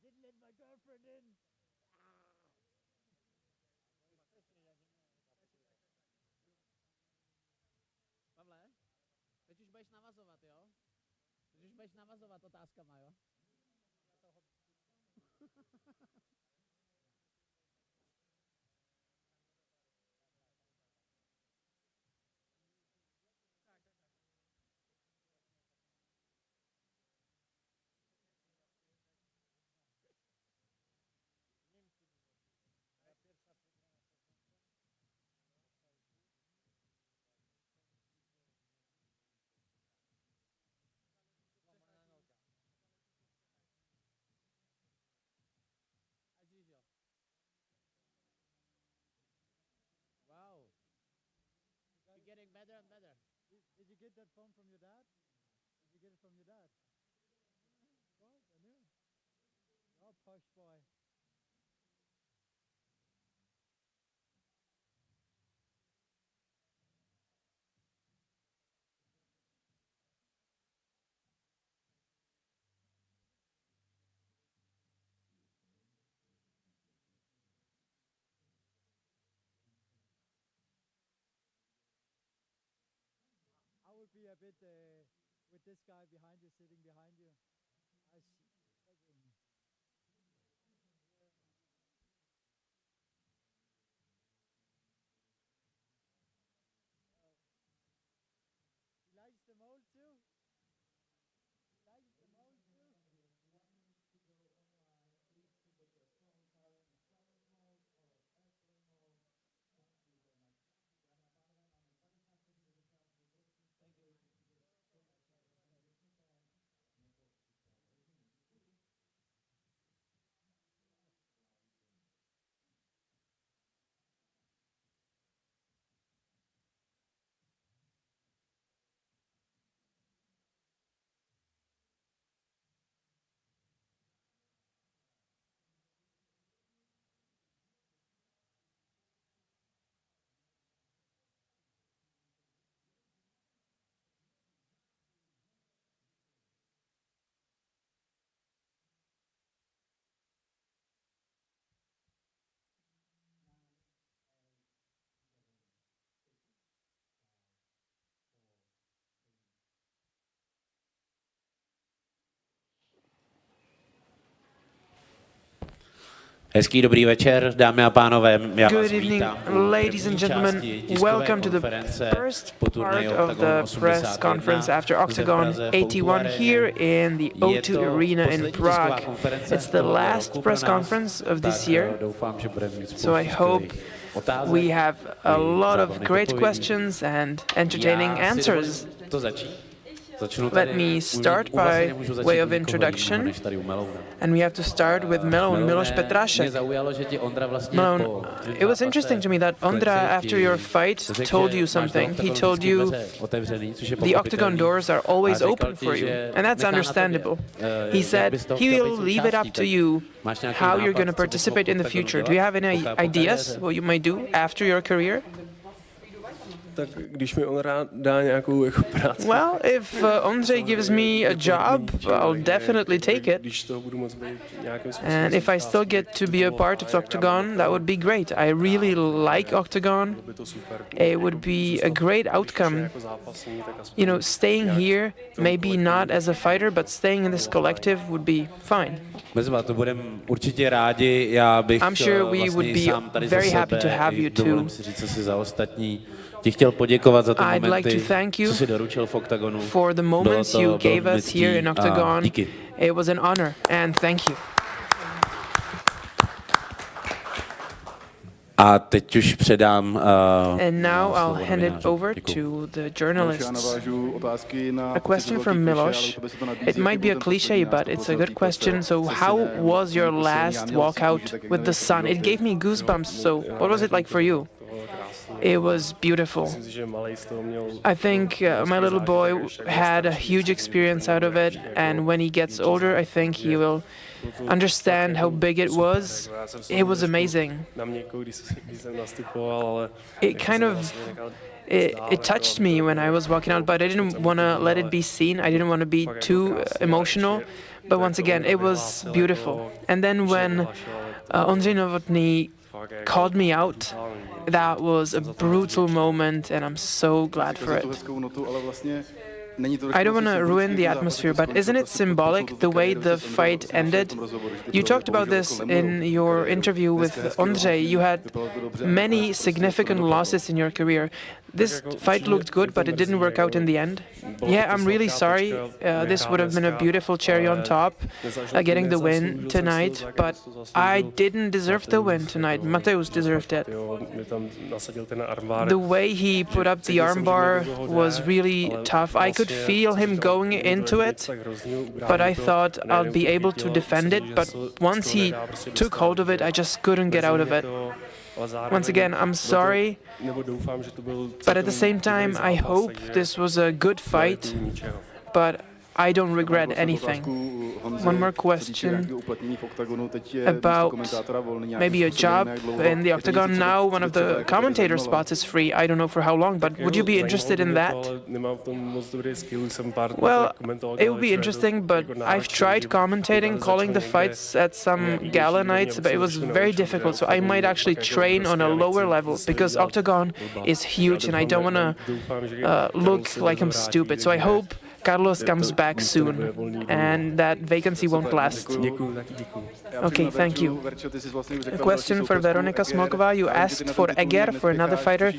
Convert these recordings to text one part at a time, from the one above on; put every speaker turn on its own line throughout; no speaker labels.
Didn't let my girlfriend in. Pavle, teď už budeš navazovat, jo? Teď už budeš navazovat otázkama, jo? Wow. You're getting better and better. Did you get that phone from your dad? Did you get it from your dad? Right, I knew. Oh, posh boy. I would be a bit with this guy behind you, sitting behind you. I see. He likes the mold too. He likes the mold too.
Hezký dobrý večer, dámy a pánové. Já
Good evening, ladies and gentlemen. Welcome to the first part of the press conference after Octagon 81 here in the O2 Arena in Prague. It's the last press conference of this year, so I hope we have a lot of great questions and entertaining answers. Let me start by way of introduction, and we have to start with Milos Petrasek. Malone, it was interesting to me that Ondra, after your fight, told you something. He told you the octagon doors are always open for you, and that's understandable. He said he will leave it up to you how you're going to participate in the future. Do you have any ideas what you might do after your career? Well, if Ondřej gives me a job, I'll definitely take it. And if I still get to be a part of Octagon, that would be great. I really like Octagon. It would be a great outcome. You know, staying here, maybe not as a fighter, but staying in this collective would be fine. I'm sure we would be very happy to have you too. I'd like to thank you for the moments you gave us here in Octagon. It was an honor, and thank you. And now I'll hand it over to the journalists. A question from Milos. It might be a cliche, but it's a good question. So how was your last walkout with the sun? It gave me goosebumps, so what was it like for you? It was beautiful. I think my little boy had a huge experience out of it, and when he gets older, I think he will understand how big it was. It was amazing. It kind of it touched me when I was walking out, but I didn't want to let it be seen. I didn't want to be too emotional. But once again, it was beautiful. And then when Ondřej Novotný called me out, that was a brutal moment, and I'm so glad for it. I don't want to ruin the atmosphere, but isn't it symbolic the way the fight ended? You talked about this in your interview with Ondřej. You had many significant losses in your career. This fight looked good, but it didn't work out in the end. Yeah, I'm really sorry. This would have been a beautiful cherry on top, getting the win tonight, but I didn't deserve the win tonight. Mateusz deserved it. The way he put up the armbar was really tough. I could feel him going into it, but I thought I'll be able to defend it. But once he took hold of it, I just couldn't get out of it. Once again, I'm sorry, but at the same time, I hope this was a good fight, but I don't regret anything. One more question about maybe a job in the Octagon. Now one of the commentator spots is free. I don't know for how long, but would you be interested in that? Well, it would be interesting, but I've tried commentating, calling the fights at some gala nights, but it was very difficult, so I might actually train on a lower level, because Octagon is huge and I don't want to look like I'm stupid. So I hope Carlos comes back soon, and that vacancy won't last. Okay, thank you. A question for Veronica Smolkova. You asked for Eger, for another fighter.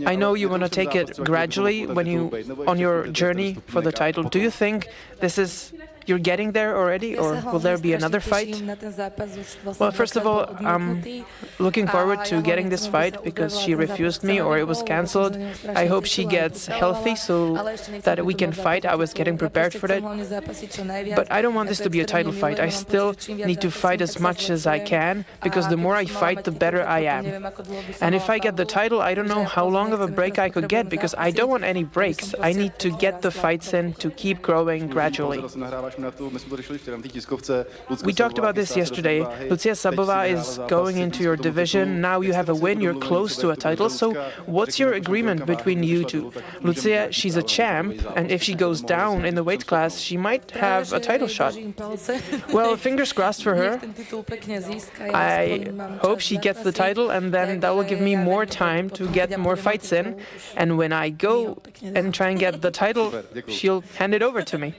I know you want to take it gradually when on your journey for the title. Do you think you're getting there already, or will there be another fight? Well, first of all, I'm looking forward to getting this fight because she refused me or it was cancelled. I hope she gets healthy so that we can fight. I was getting prepared for it. But I don't want this to be a title fight. I still need to fight as much as I can, because the more I fight, the better I am. And if I get the title, I don't know how long of a break I could get, because I don't want any breaks. I need to get the fights in to keep growing gradually. We talked about this yesterday. Lucia Sabová is going into your division. Now you have a win, you're close to a title. So what's your agreement between you two? Lucia, she's a champ, and if she goes down in the weight class, she might have a title shot. Well, fingers crossed for her. I hope she gets the title, and then that will give me more time to get more fights in. And when I go and try and get the title, she'll hand it over to me.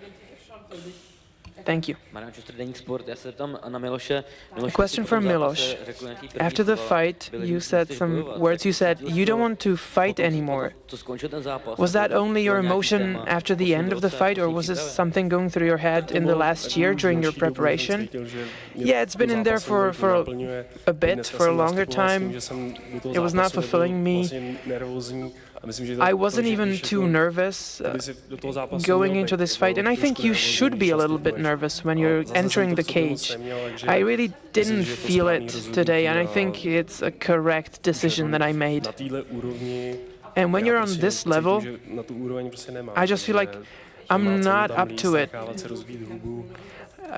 Thank you. A question from Milos. After the fight, you said some words. You said you don't want to fight anymore. Was that only your emotion after the end of the fight, or was this something going through your head in the last year during your preparation? Yeah, it's been in there for a bit, for a longer time. It was not fulfilling me. I wasn't even too nervous going into this fight, and I think you should be a little bit nervous when you're entering the cage. I really didn't feel it today, and I think it's a correct decision that I made. And when you're on this level, I just feel like I'm not up to it.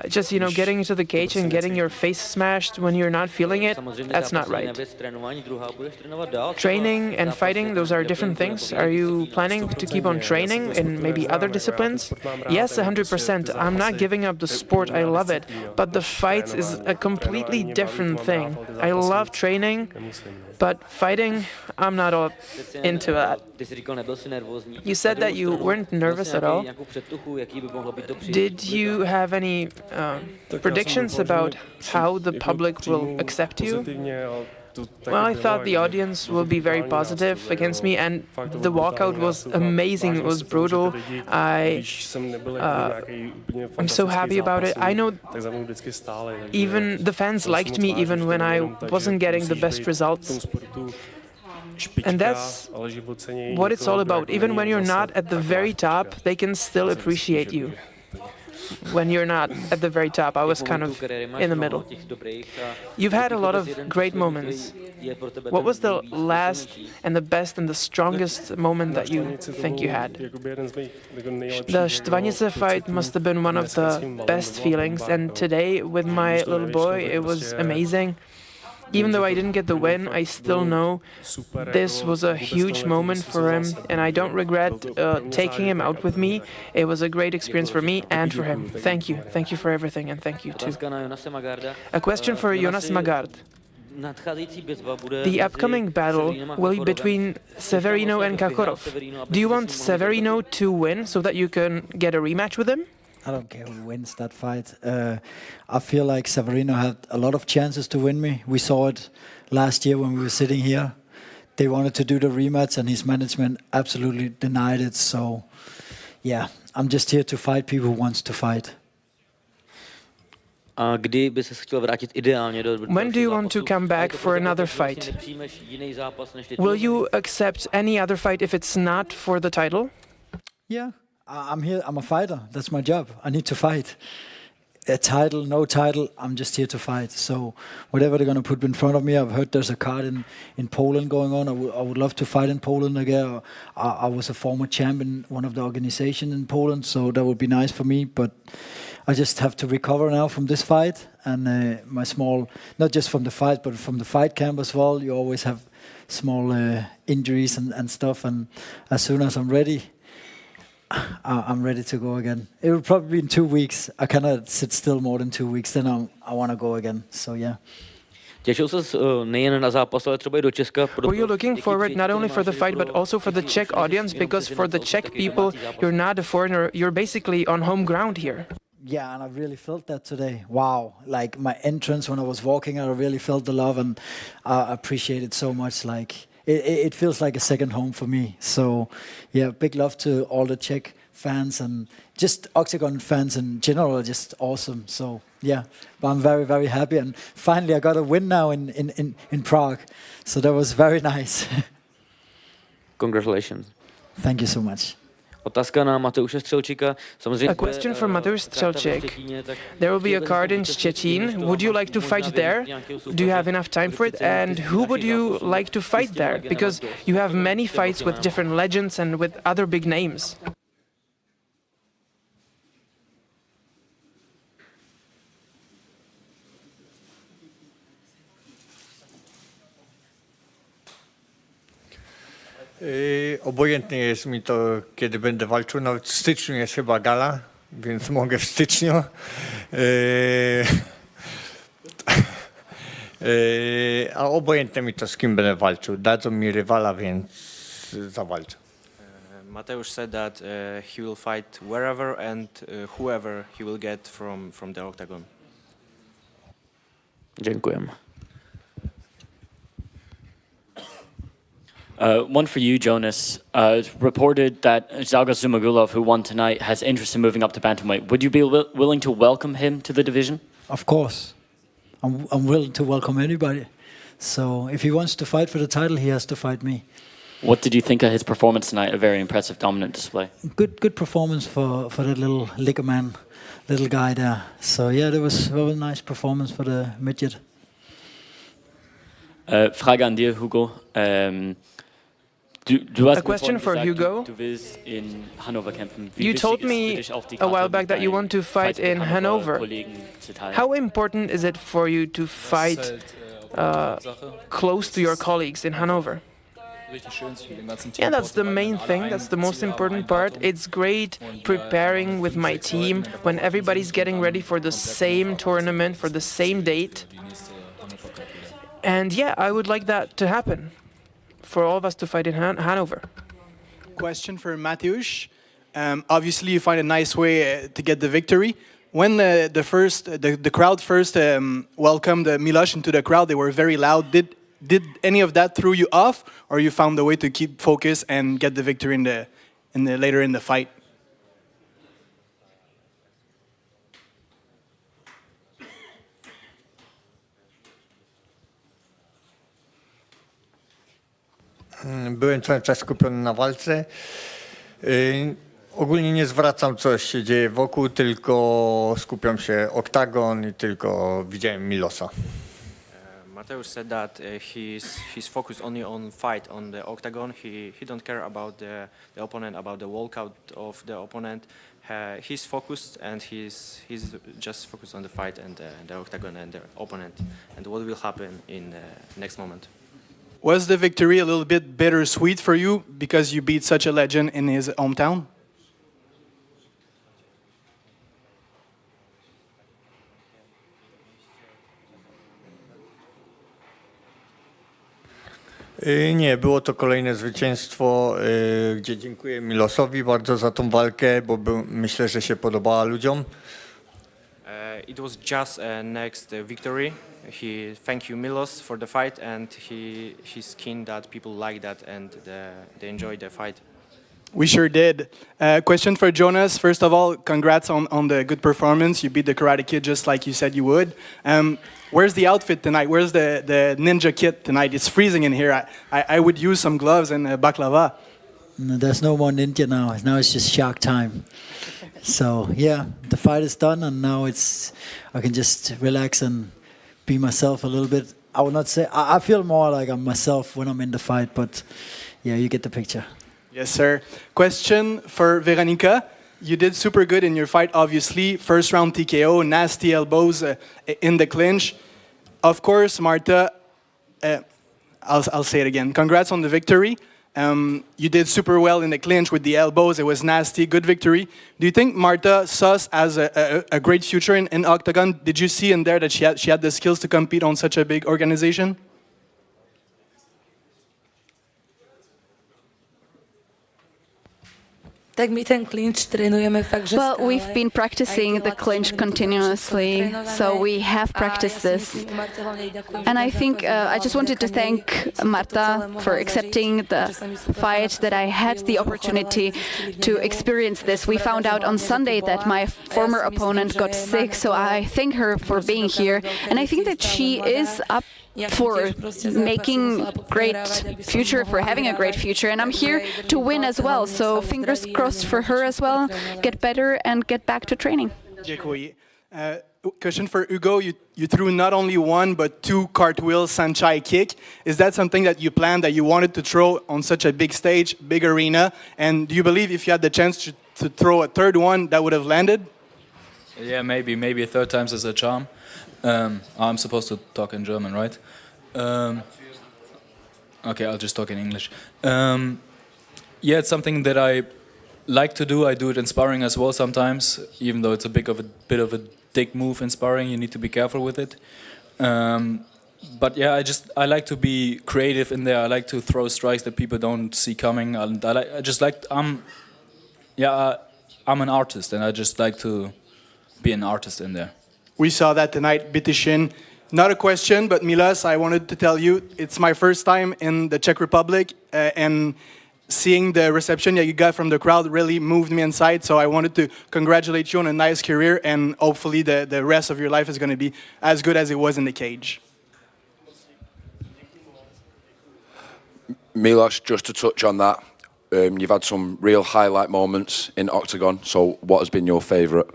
just, getting into the cage and getting your face smashed when you're not feeling it, that's not right. Training and fighting, those are different things. Are you planning to keep on training in maybe other disciplines? Yes, 100%. I'm not giving up the sport. I love it. But the fights is a completely different thing. I love training, but fighting, I'm not all into that. You said that you weren't nervous at all. Did you have any predictions about how the public will accept you? Well, I thought the audience will be very positive against me, and the walkout was amazing. It was brutal. I'm so happy about it. I know even the fans liked me even when I wasn't getting the best results. And that's what it's all about. Even when you're not at the very top, they can still appreciate you. When you're not at the very top, I was kind of in the middle. You've had a lot of great moments. What was the last and the best and the strongest moment that you think you had? The Štvanice fight must have been one of the best feelings, and today with my little boy, it was amazing. Even though I didn't get the win, I still know this was a huge moment for him, and I don't regret taking him out with me. It was a great experience for me and for him. Thank you. Thank you for everything, and thank you too. A question for Jonas Magard. The upcoming battle will be between Severino and Kakorov. Do you want Severino to win so that you can get a rematch with him?
I don't care who wins that fight. I feel like Severino had a lot of chances to win me. We saw it last year when we were sitting here. They wanted to do the rematch and his management absolutely denied it. So, yeah, I'm just here to fight people who wants to fight.
When do you want to come back for another fight? Will you accept any other fight if it's not for the title?
Yeah. I'm here, I'm a fighter, that's my job, I need to fight. A title, no title, I'm just here to fight. So whatever they're going to put in front of me, I've heard there's a card in Poland going on, I would love to fight in Poland again. I was a former champion, one of the organizations in Poland, so that would be nice for me, but I just have to recover now from this fight, and my small, not just from the fight, but from the fight camp as well, you always have small injuries and stuff, and as soon as I'm ready, I'm ready to go again. It will probably be in 2 weeks. I cannot sit still more than 2 weeks. Then I want to go again. So yeah.
Were you looking forward not only for the fight but also for the Czech audience? Because for the Czech people, you're not a foreigner. You're basically on home ground here.
Yeah, and I really felt that today. Wow, like my entrance when I was walking, I really felt the love, and I appreciate it so much. Like. It feels like a second home for me. So, yeah, big love to all the Czech fans and just Octagon fans in general are just awesome. So, yeah, but I'm very, very happy. And finally, I got a win now in Prague. So that was very nice.
Congratulations.
Thank you so much.
A question from Mateusz Střelčík. There will be a card in Szczecin. Would you like to fight there? Do you have enough time for it? And who would you like to fight there? Because you have many fights with different legends and with other big names.
Obojętnie jest mi to, kiedy będę walczył. Nawet w styczniu jest chyba gala, więc mogę w styczniu. A obojętnie mi to, z kim będę walczył. Dadzą mi rywala, więc zawalczę.
Mateusz said that he will fight wherever and whoever he will get from the octagon.
Dziękuję.
One for you, Jonas. It's reported that Zhalga Zhumagulov, who won tonight, has interest in moving up to bantamweight. Would you be willing to welcome him to the division?
Of course. I'm willing to welcome anybody. So if he wants to fight for the title, he has to fight me.
What did you think of his performance tonight? A very impressive, dominant display.
Good performance for that little liquor man, little guy there. So yeah, that was a very nice performance for the midget.
Frage an dir, Hugo.
A question for Hugo. You told me a while back that you want to fight in Hanover. How important is it for you to fight close to your colleagues in Hanover? Yeah, that's the main thing. That's the most important part. It's great preparing with my team when everybody's getting ready for the same tournament, for the same date. And yeah, I would like that to happen, for all of us to fight in Hanover.
Question for Mateusz. Obviously, you find a nice way to get the victory. When the crowd first welcomed Milos into the crowd, they were very loud. Did any of that throw you off, or you found a way to keep focus and get the victory later in the fight?
Byłem cały czas skupiony na walce. Ogólnie nie zwracam, co się dzieje wokół, tylko skupiam się OKTAGON i tylko widziałem Milosa.
Mateusz said that he's focused only on fight on the octagon. He don't care about the opponent, about the walkout of the opponent. He's focused and he's just focused on the fight and the octagon and the opponent and what will happen in the next moment.
Was the victory a little bit bittersweet for you because you beat such a legend in his hometown?
Nie, było to kolejne zwycięstwo, gdzie dziękuję Milosowi bardzo za tą walkę, bo myślę, że się podobała ludziom.
It was just a next victory. He thank you Milos for the fight and he's keen that people like that and they enjoy the fight.
We sure did. Question for Jonas. First of all, congrats on the good performance. You beat the Karate Kid just like you said you would. Where's the outfit tonight? Where's the ninja kit tonight? It's freezing in here. I would use some gloves and baklava.
No, there's no more ninja now. Now it's just shark time. So yeah, the fight is done and now I can just relax and be myself a little bit. I would not say, I feel more like I'm myself when I'm in the fight, but yeah, you get the picture.
Yes, sir. Question for Veronica. You did super good in your fight, obviously. First round TKO, nasty elbows in the clinch. Of course, Marta, I'll say it again. Congrats on the victory. You did super well in the clinch with the elbows. It was nasty, good victory. Do you think Marta saw us as a great future in Octagon? Did you see in there that she had the skills to compete on such a big organization?
Well, we've been practicing the clinch continuously, so we have practiced this. And I think I just wanted to thank Marta for accepting the fight, that I had the opportunity to experience this. We found out on Sunday that my former opponent got sick, so I thank her for being here. And I think that she is up for making great future, for having a great future, and I'm here to win as well, so fingers crossed for her as well, get better and get back to training.
Question for Hugo, you threw not only one but two cartwheel Sanchai kick. Is that something that you planned, that you wanted to throw on such a big stage, big arena, and do you believe if you had the chance to throw a third one that would have landed?
Yeah, maybe a third time's is a charm. I'm supposed to talk in German, right? Okay, I'll just talk in English. Yeah, it's something that I like to do. I do it in sparring as well sometimes, even though it's a bit of a dick move in sparring. You need to be careful with it. But yeah, I like to be creative in there. I like to throw strikes that people don't see coming. I'm an artist, and I just like to be an artist in there.
We saw that tonight, Bitishin. Not a question, but Milos, I wanted to tell you, it's my first time in the Czech Republic, and seeing the reception that you got from the crowd really moved me inside, so I wanted to congratulate you on a nice career, and hopefully the rest of your life is going to be as good as it was in the cage.
Milos, just to touch on that, you've had some real highlight moments in Octagon, so what has been your favourite?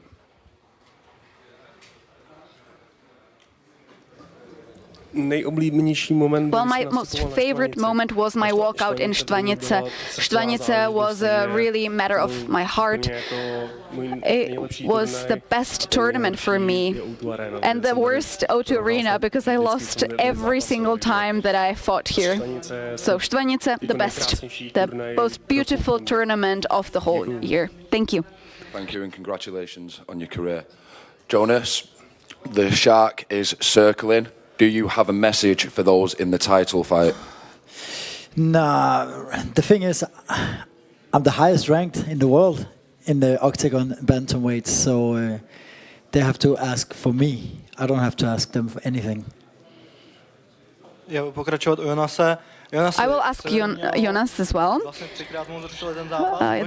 Well, my most favorite moment was my walkout in Štvanice. Štvanice was really a matter of my heart. It was the best tournament for me and the worst O2 Arena because I lost every single time that I fought here. So Štvanice, the best, the most beautiful tournament of the whole year. Thank you.
Thank you and congratulations on your career. Jonas, the shark is circling. Do you have a message for those in the title fight?
Nah, the thing is, I'm the highest ranked in the world in the octagon bantamweight, so they have to ask for me. I don't have to ask them for anything.
I will ask Jonas as well.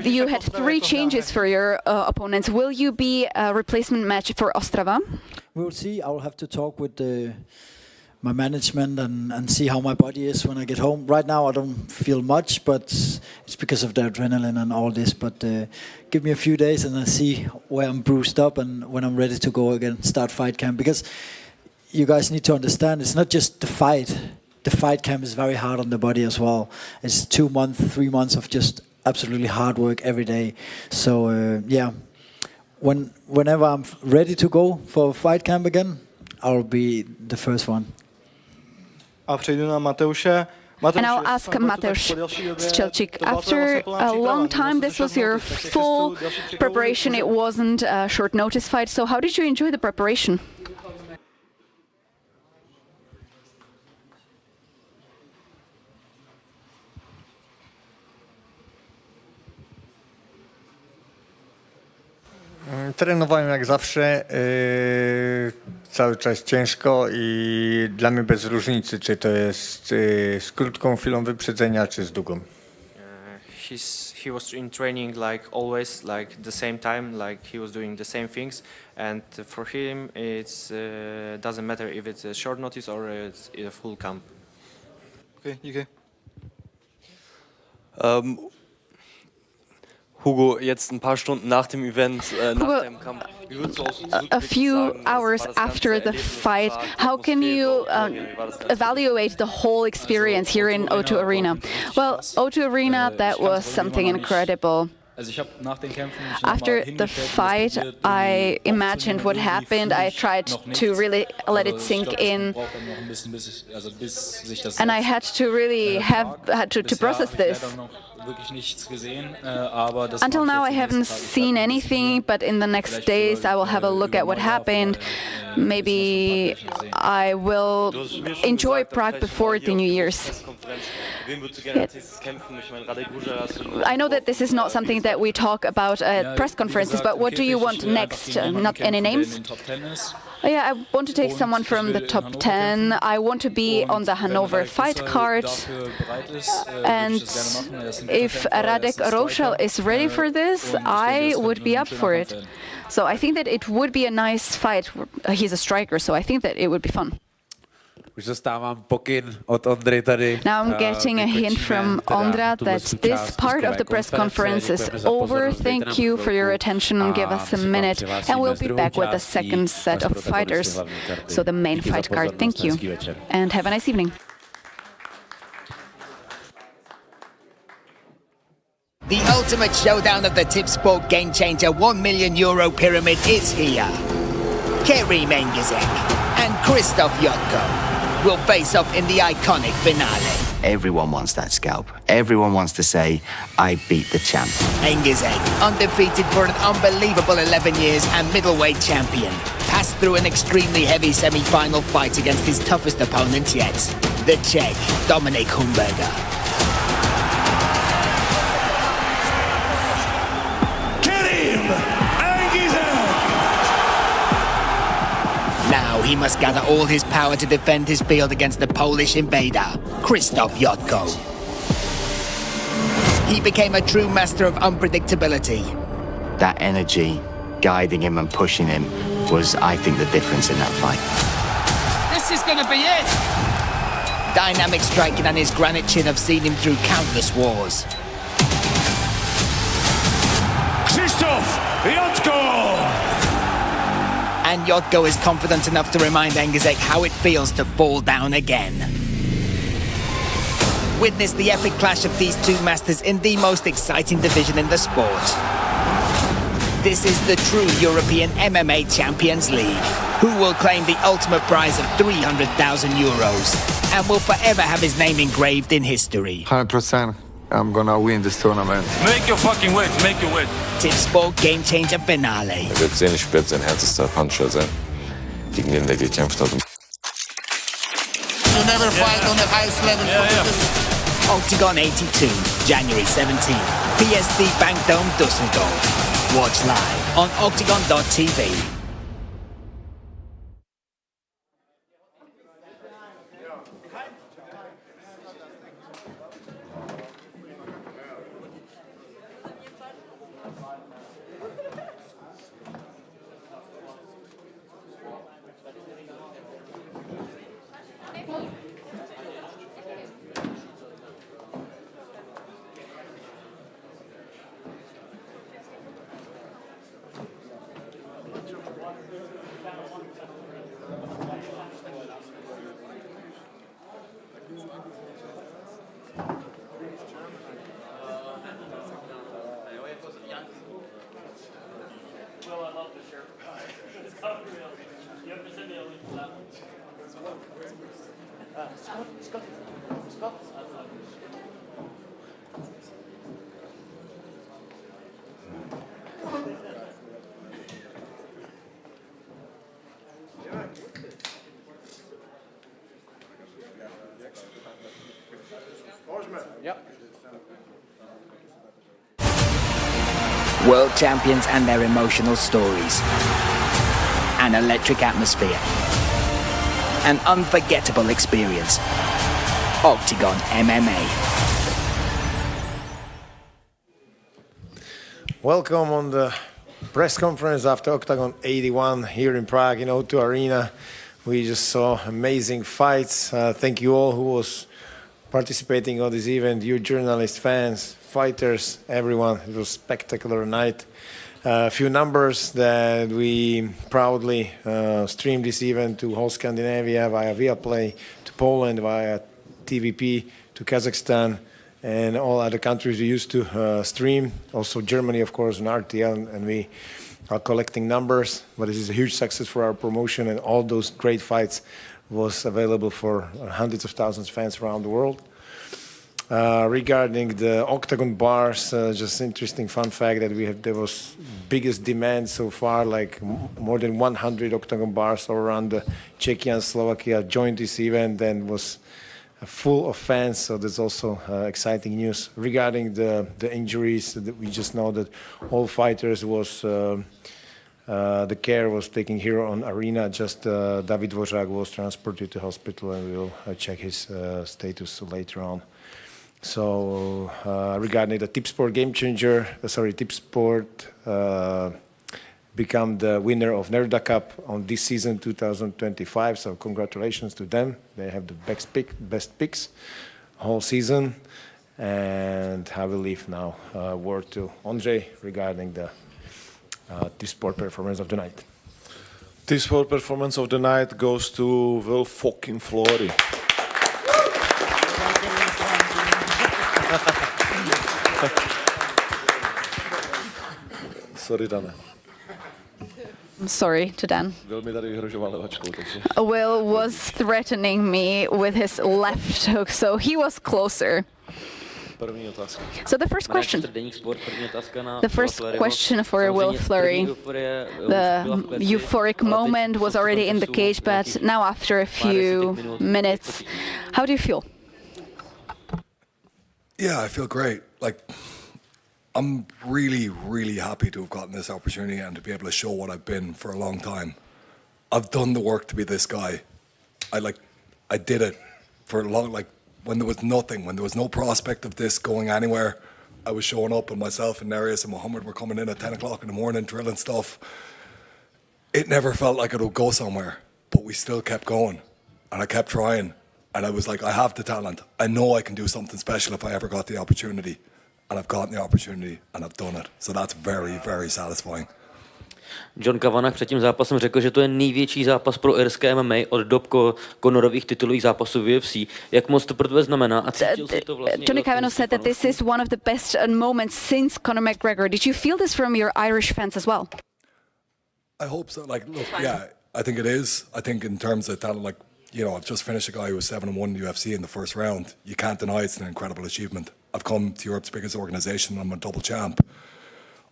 You had 3 changes for your opponents. Will you be a replacement match for Ostrava?
We will see. I will have to talk with my management and see how my body is when I get home. Right now I don't feel much, but it's because of the adrenaline and all this. But give me a few days and I'll see where I'm bruised up and when I'm ready to go again, start fight camp. Because you guys need to understand, it's not just the fight. The fight camp is very hard on the body as well. It's 2 months, 3 months of just absolutely hard work every day. So yeah, whenever I'm ready to go for fight camp again, I'll be the first one.
And I'll ask Mateusz Strzelczyk. After a long time, this was your full preparation. It wasn't a short notice fight. So how did you enjoy the preparation?
Trenowałem jak zawsze, cały czas ciężko i dla mnie bez różnicy, czy to jest z krótką chwilą wyprzedzenia, czy z długą.
He was in training like always, like the same time, like he was doing the same things, and for him it's doesn't matter if it's a short notice or it's a full camp.
Okay.
Hugo, jetzt ein paar Stunden nach dem Event, nach dem Kampf.
A few hours after the fight, how can you evaluate the whole experience here in O2 Arena? Well, O2 Arena, that was something incredible. After the fight, I imagined what happened. I tried to really let it sink in, and I had to really had to process this. Until now I haven't seen anything, but in the next days I will have a look at what happened. Maybe I will enjoy Prague before the New Year's. I know that this is not something that we talk about at press conferences, but what do you want next? Not any names? Yeah, I want to take someone from the top 10. I want to be on the Hanover fight card. And if Radek Rošel is ready for this, I would be up for it. So I think that it would be a nice fight. He's a striker, so I think that it would be fun. Now I'm getting a hint from Ondra that this part of the press conference is over. Thank you for your attention and give us a minute and we'll be back with the second set of fighters. So the main fight card. Thank you and have a nice evening.
The ultimate showdown of the Tipsport Gamechanger €1 million pyramid is here. Kerim Engizek and Krzysztof Jotko will face off in the iconic finale.
Everyone wants that scalp. Everyone wants to say, I beat the champ.
Engizek, undefeated for an unbelievable 11 years and middleweight champion, passed through an extremely heavy semi-final fight against his toughest opponent yet, the Czech, Dominik Humberger. Now he must gather all his power to defend his field against the Polish invader, Krzysztof Jotko. He became a true master of unpredictability.
That energy guiding him and pushing him was, I think, the difference in that fight.
This is gonna be it! Dynamic striking and his granite chin have seen him through countless wars. Krzysztof Jotko! and Yotko is confident enough to remind Engizek how it feels to fall down again. Witness the epic clash of these two masters in the most exciting division in the sport. This is the true European MMA Champions League, who will claim the ultimate prize of 300,000 euros and will forever have his name engraved in history.
100%. I'm gonna win this tournament.
Make your fucking win, make your win.
Tipsport Gamechanger Finale.
Er wird sehen, ich werde sein härtester Puncher sein, gegen den der gekämpft hat.
You never fight on the highest level.
Octagon 82, January 17th, PSD Bank Dome, Düsseldorf. Watch live on octagon.tv. World champions and their emotional stories. An electric atmosphere. An unforgettable experience. Octagon MMA.
Welcome on the press conference after Octagon 81 here in Prague in O2 Arena. We just saw amazing fights. Thank you all who was participating on this event, you journalists, fans, fighters, everyone. It was a spectacular night. A few numbers that we proudly streamed this event to whole Scandinavia via Viaplay, to Poland via TVP, to Kazakhstan, and all other countries we used to stream. Also Germany, of course, on RTL, and we are collecting numbers. But this is a huge success for our promotion, and all those great fights was available for hundreds of thousands of fans around the world. Regarding the Octagon bars, just interesting fun fact that there was biggest demand so far, like more than 100 Octagon bars all around Czechia and Slovakia joined this event and was full of fans, so that's also exciting news. Regarding the injuries, we just know that all fighters was the care was taken here on Arena. Just David Dvořák was transported to hospital, and we will check his status later on. So regarding the Tipsport Gamechanger, Tipsport become the winner of Nerda Cup on this season 2025. So congratulations to them. They have the best picks whole season. And I will leave now word to Ondřej regarding the Tipsport performance of the night.
Tipsport performance of the night goes to Will fucking Flurry. Sorry, Dana.
I'm sorry to Dan. Will was threatening me with his left hook, so he was closer. So the first question for Will Flurry. The euphoric moment was already in the cage, but now after a few minutes, how do you feel?
Yeah, I feel great. I'm really, really happy to have gotten this opportunity and to be able to show what I've been for a long time. I've done the work to be this guy. I did it for a long, when there was nothing, when there was no prospect of this going anywhere, I was showing up, and myself and Nereus and Mohammed were coming in at 10 o'clock in the morning, drilling stuff. It never felt like it would go somewhere, but we still kept going, and I kept trying. And I was like, I have the talent. I know I can do something special if I ever got the opportunity. And I've gotten the opportunity, and I've done it. So that's very, very satisfying.
John Kavanagh před tím zápasem řekl, že to je největší zápas pro irské MMA od dob Conorových titulových zápasů v UFC. Jak moc to pro tebe znamená? A cítil jsi to vlastně?
Johnny Kavanagh said that this is one of the best moments since Conor McGregor. Did you feel this from your Irish fans as well?
I hope so. Like, look, yeah, I think it is. I think in terms of talent, like, you know, I've just finished a guy who was 7-1 in the UFC in the first round. You can't deny it's an incredible achievement. I've come to Europe's biggest organisation and I'm a double champ.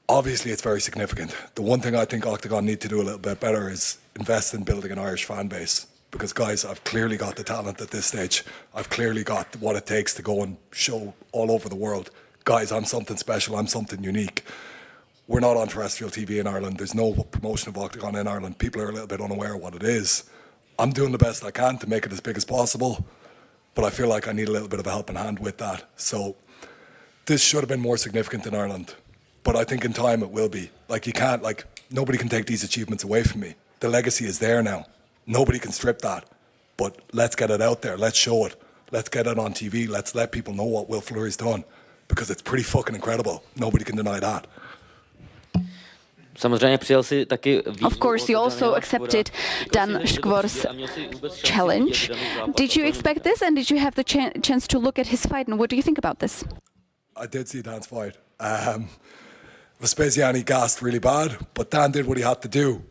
Obviously, it's very significant. The one thing I think Octagon need to do a little bit better is invest in building an Irish fan base. Because, guys, I've clearly got the talent at this stage. I've clearly got what it takes to go and show all over the world. Guys, I'm something special. I'm something unique. We're not on terrestrial TV in Ireland. There's no promotion of Octagon in Ireland. People are a little bit unaware of what it is. I'm doing the best I can to make it as big as possible, but I feel like I need a little bit of a helping hand with that. So this should have been more significant in Ireland, but I think in time it will be. Like, you can't, like, nobody can take these achievements away from me. The legacy is there now. Nobody can strip that, but let's get it out there. Let's show it. Let's get it on TV. Let's let people know what Will Flurry's done, because it's pretty fucking incredible. Nobody can deny that.
Of course, you also accepted Dan Skvor's challenge. Did you expect this, and did you have the chance to look at his fight, and what do you think about this?
I did see Dan's fight. Vespasiani gassed really bad, but Dan did what he had to do.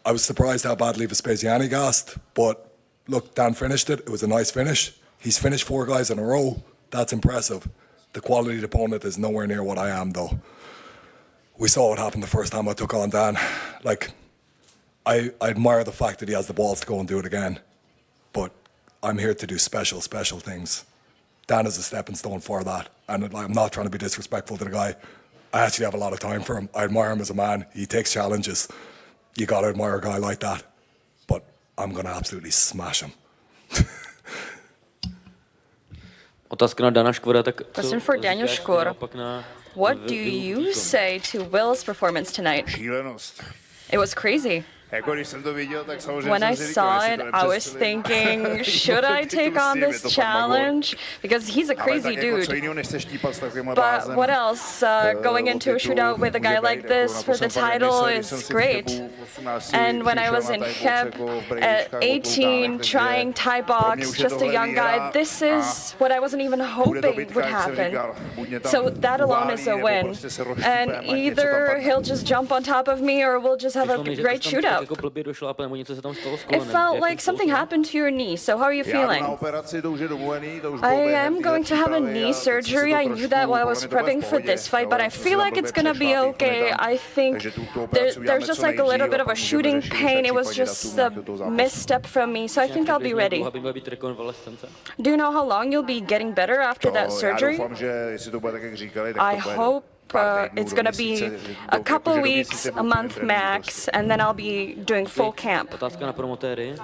I was surprised how badly Vespasiani gassed, but look, Dan finished it. It was a nice finish. He's finished 4 guys in a row. That's impressive. The quality of the opponent is nowhere near what I am, though. We saw what happened the first time I took on Dan. Like, I admire the fact that he has the balls to go and do it again. But I'm here to do special things. Dan is a stepping stone for that. And I'm not trying to be disrespectful to the guy. I actually have a lot of time for him. I admire him as a man. He takes challenges. You got to admire a guy like that. But I'm going to absolutely smash him.
Question for Daniel Skvor. What do you say to Will's performance tonight? It was crazy. When I saw it, I was thinking, should I take on this challenge? Because he's a crazy dude. But what else? Going into a shootout with a guy like this for the title is great. And when I was in HEP at 18, trying Thai box, just a young guy, this is what I wasn't even hoping would happen. So that alone is a win. And either he'll just jump on top of me or we'll just have a great shootout. It felt like something happened to your knee, so how are you feeling? I am going to have a knee surgery. I knew that while I was prepping for this fight, but I feel like it's going to be okay. I think there's just like a little bit of a shooting pain. It was just a misstep from me, so I think I'll be ready. Do you know how long you'll be getting better after that surgery? I hope it's going to be a couple weeks, a month max, and then I'll be doing full camp.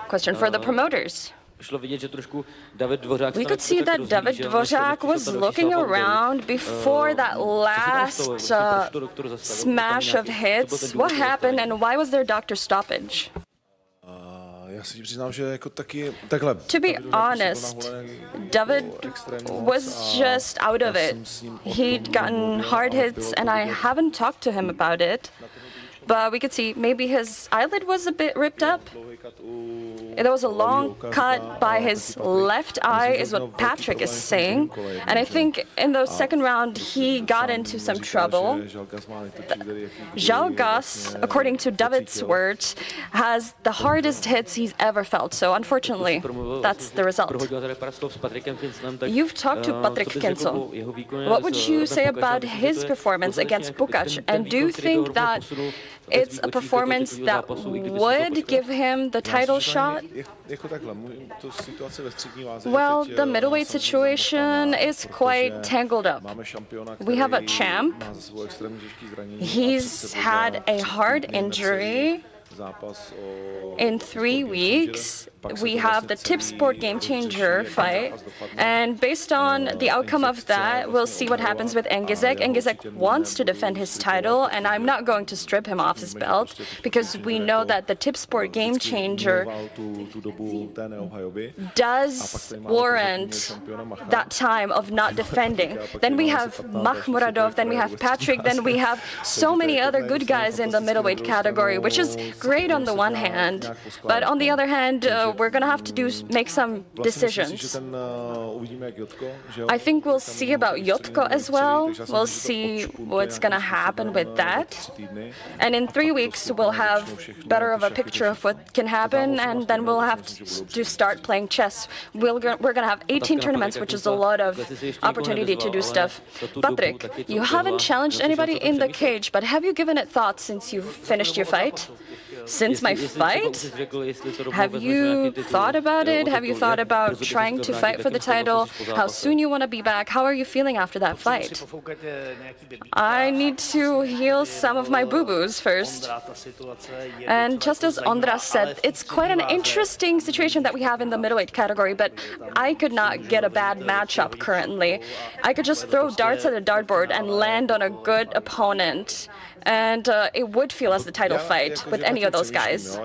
Question for the promoters. We could see that David Dvořák was looking around before that last smash of hits. What happened and why was there doctor stoppage? To be honest, David was just out of it. He'd gotten hard hits and I haven't talked to him about it. But we could see maybe his eyelid was a bit ripped up. There was a long cut by his left eye, is what Patrick is saying. And I think in the second round, he got into some trouble. Žalgas, according to David's words, has the hardest hits he's ever felt. So unfortunately, that's the result. You've talked to Patrick Kincl. What would you say about his performance against Pukač? And do you think that it's a performance that would give him the title shot? Well, the middleweight situation is quite tangled up. We have a champ. He's had a hard injury in 3 weeks, we have the Tipsport Gamechanger fight, and based on the outcome of that, we'll see what happens with Engizek. Engizek wants to defend his title, and I'm not going to strip him off his belt, because we know that the Tipsport Gamechanger does warrant that time of not defending. Then we have Makhmuradov, then we have Patrick, then we have so many other good guys in the middleweight category, which is great on the one hand, but on the other hand, we're going to have to make some decisions. I think we'll see about Yotko as well. We'll see what's going to happen with that. And in 3 weeks, we'll have better of a picture of what can happen, and then we'll have to start playing chess. We're going to have 18 tournaments, which is a lot of opportunity to do stuff. Patrick, you haven't challenged anybody in the cage, but have you given it thought since you've finished your fight? Since my fight? Have you thought about it? Have you thought about trying to fight for the title? How soon you want to be back? How are you feeling after that fight? I need to heal some of my boo-boos first. And just as Ondra said, it's quite an interesting situation that we have in the middleweight category, but I could not get a bad matchup currently. I could just throw darts at a dartboard and land on a good opponent, and it would feel as the title fight with any of those guys.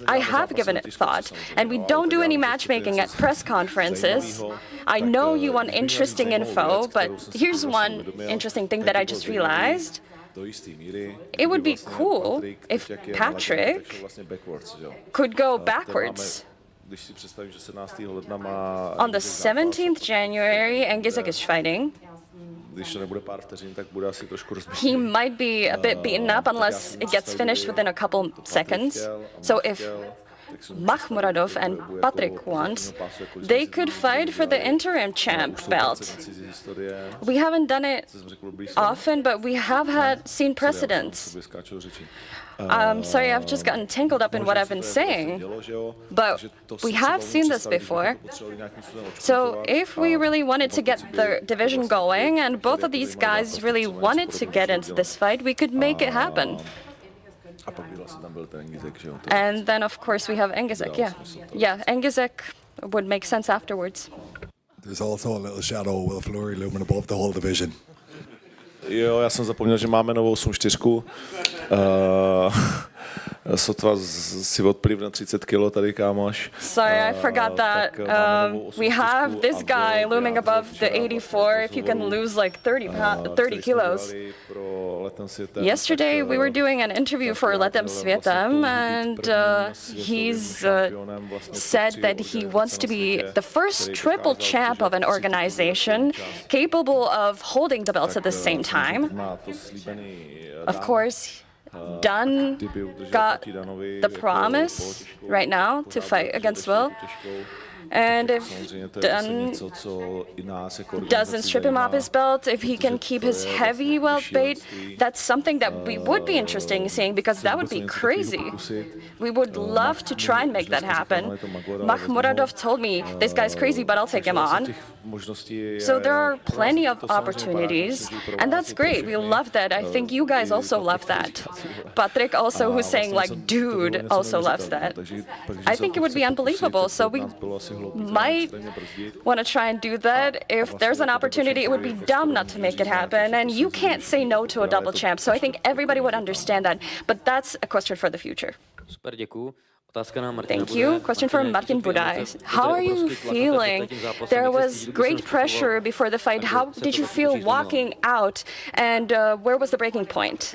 I have given it thought, and we don't do any matchmaking at press conferences. I know you want interesting info, but here's one interesting thing that I just realized. It would be cool if Patrick could go backwards. On the 17th January, Engizek is fighting. He might be a bit beaten up unless it gets finished within a couple seconds. So if Makhmuradov and Patrick want, they could fight for the interim champ belt. We haven't done it often, but we have seen precedents. Sorry, I've just gotten tangled up in what I've been saying, but we have seen this before. So if we really wanted to get the division going, and both of these guys really wanted to get into this fight, we could make it happen. And then, of course, we have Engizek, yeah, Engizek would make sense afterwards.
There's also a little shadow of Will Flurry looming above the whole division.
Jo, já jsem zapomněl, že máme novou Sum 4. Sotva si odpliv na 30 kilo tady, kámoš.
Sorry, I forgot that. We have this guy looming above the 84. If you can lose like 30 kilos. Yesterday we were doing an interview for Letem Světem, and he's said that he wants to be the first triple champ of an organization capable of holding the belts at the same time. Of course, Dunn got the promise right now to fight against Will. And if Dunn doesn't strip him off his belt, if he can keep his heavyweight weight, that's something that we would be interested in seeing, because that would be crazy. We would love to try and make that happen. Makhmuradov told me, this guy's crazy, but I'll take him on. So there are plenty of opportunities, and that's great. We love that. I think you guys also love that. Patrick also, who's saying like, dude, also loves that. I think it would be unbelievable. So we might want to try and do that. If there's an opportunity, it would be dumb not to make it happen. And you can't say no to a double champ. So I think everybody would understand that. But that's a question for the future. Thank you. Question for Martin Budaj. How are you feeling? There was great pressure before the fight. How did you feel walking out? And where was the breaking point?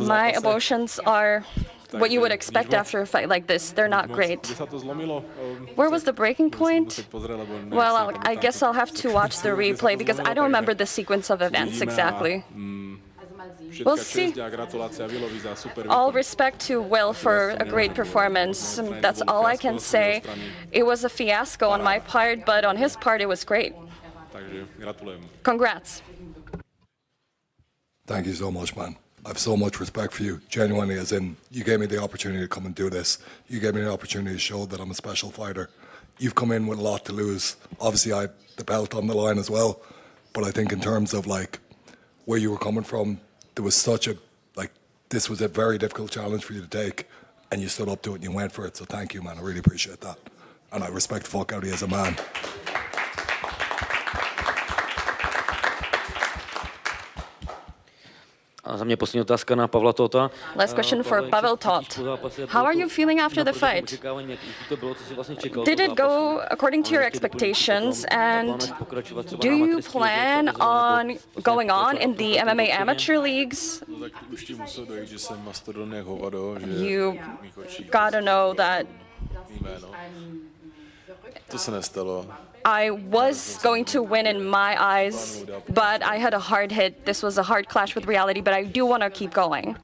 My emotions are what you would expect after a fight like this. They're not great. Where was the breaking point? Well, I guess I'll have to watch the replay, because I don't remember the sequence of events exactly. We'll see. All respect to Will for a great performance. That's all I can say. It was a fiasco on my part, but on his part, it was great. Congrats.
Thank you so much, man. I have so much respect for you, genuinely, as in, you gave me the opportunity to come and do this. You gave me the opportunity to show that I'm a special fighter. You've come in with a lot to lose. Obviously, I had the belt on the line as well, but I think in terms of like where you were coming from, there was such a, like, this was a very difficult challenge for you to take, and you stood up to it and you went for it. So thank you, man. I really appreciate that. And I respect the fuck out of you as a man.
A za mě poslední otázka na Pavla Tota.
Last question for Pavel Tot. How are you feeling after the fight? Did it go according to your expectations, and do you plan on going on in the MMA amateur leagues? You gotta know that I was going to win in my eyes, but I had a hard hit. This was a hard clash with reality, but I do want to keep going.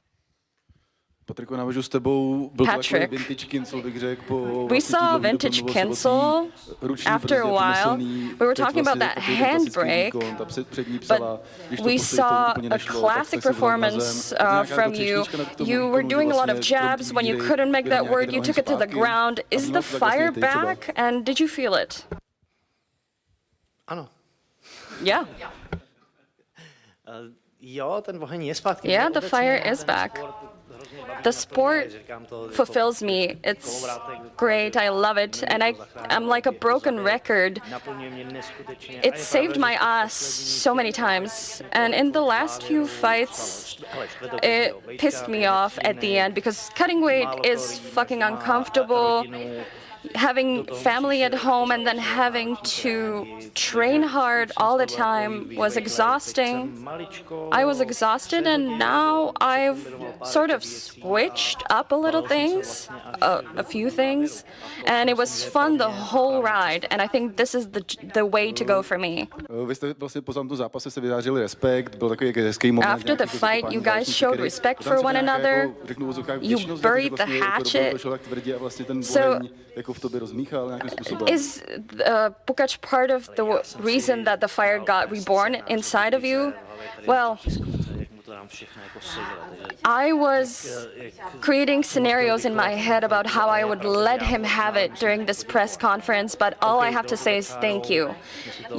Patrick, we saw vintage Kincl after a while. We were talking about that handbrake, but we saw a classic performance from you. You were doing a lot of jabs. When you couldn't make that word, you took it to the ground. Is the fire back, and did you feel it?
Ano.
Yeah. Yeah, the fire is back. The sport fulfills me. It's great. I love it. And I'm like a broken record. It saved my ass so many times. And in the last few fights, it pissed me off at the end because cutting weight is fucking uncomfortable. Having family at home and then having to train hard all the time was exhausting. I was exhausted, and now I've sort of switched up a few things, and it was fun the whole ride, and I think this is the way to go for me. After the fight, you guys showed respect for one another. You buried the hatchet. So, is Pukač part of the reason that the fire got reborn inside of you? Well, I was creating scenarios in my head about how I would let him have it during this press conference, but all I have to say is thank you.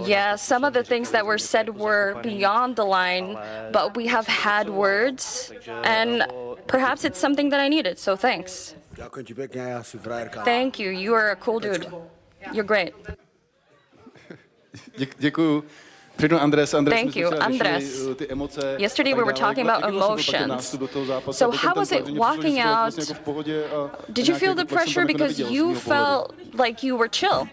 Yeah, some of the things that were said were beyond the line, but we have had words, and perhaps it's something that I needed, so thanks. Thank you. You are a cool dude. You're great. Thank you, Andres. Yesterday we were talking about emotions. So how was it walking out? Did you feel the pressure because you felt like you were chill?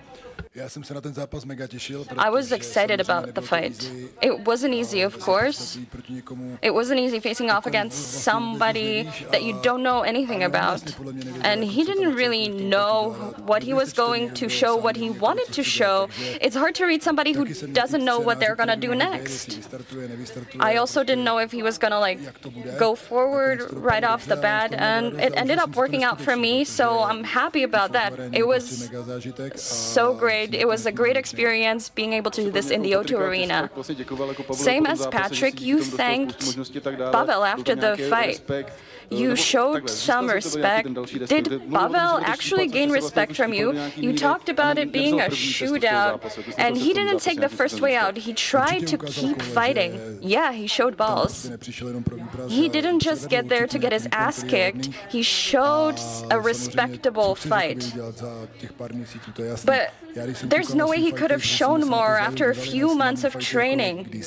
I was excited about the fight. It wasn't easy, of course. It wasn't easy facing off against somebody that you don't know anything about. And he didn't really know what he was going to show, what he wanted to show. It's hard to read somebody who doesn't know what they're gonna do next. I also didn't know if he was gonna go forward right off the bat, and it ended up working out for me, so I'm happy about that. It was so great. It was a great experience being able to do this in the O2 arena. Same as Patrick, you thanked Pavel after the fight. You showed some respect. Did Pavel actually gain respect from you? You talked about it being a shootout, and he didn't take the first way out. He tried to keep fighting. Yeah, he showed balls. He didn't just get there to get his ass kicked. He showed a respectable fight. But there's no way he could have shown more after a few months of training.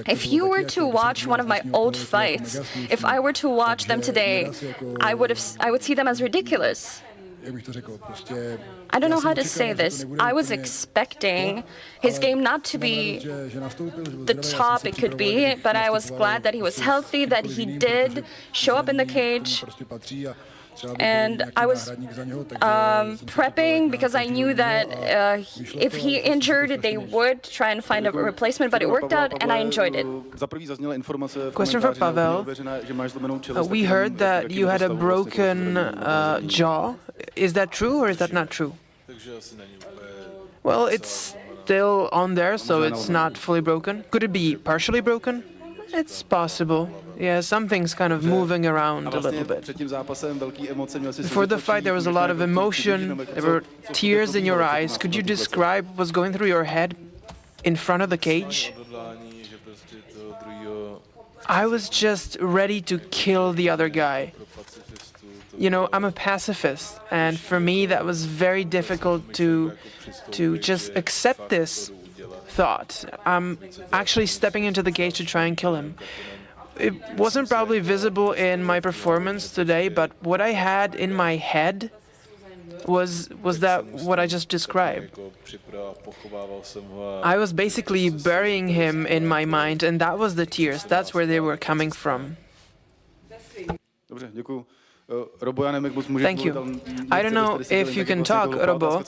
If you were to watch one of my old fights, if I were to watch them today, I would see them as ridiculous. I don't know how to say this. I was expecting his game not to be the top it could be, but I was glad that he was healthy, that he did show up in the cage. And I was prepping because I knew that if he injured, they would try and find a replacement, but it worked out and I enjoyed it.
Question for Pavel. We heard that you had a broken jaw. Is that true or is that not true? Well, it's still on there, so it's not fully broken. Could it be partially broken? It's possible. Yeah, something's kind of moving around a little bit. Before the fight, there was a lot of emotion. There were tears in your eyes. Could you describe what's going through your head in front of the cage? I was just ready to kill the other guy. you know, I'm a pacifist, and for me that was very difficult to just accept this thought. I'm actually stepping into the cage to try and kill him. It wasn't probably visible in my performance today, but what I had in my head was that what I just described. I was basically burying him in my mind, and that was the tears. That's where they were coming from. Thank you. I don't know if you can talk, Robo,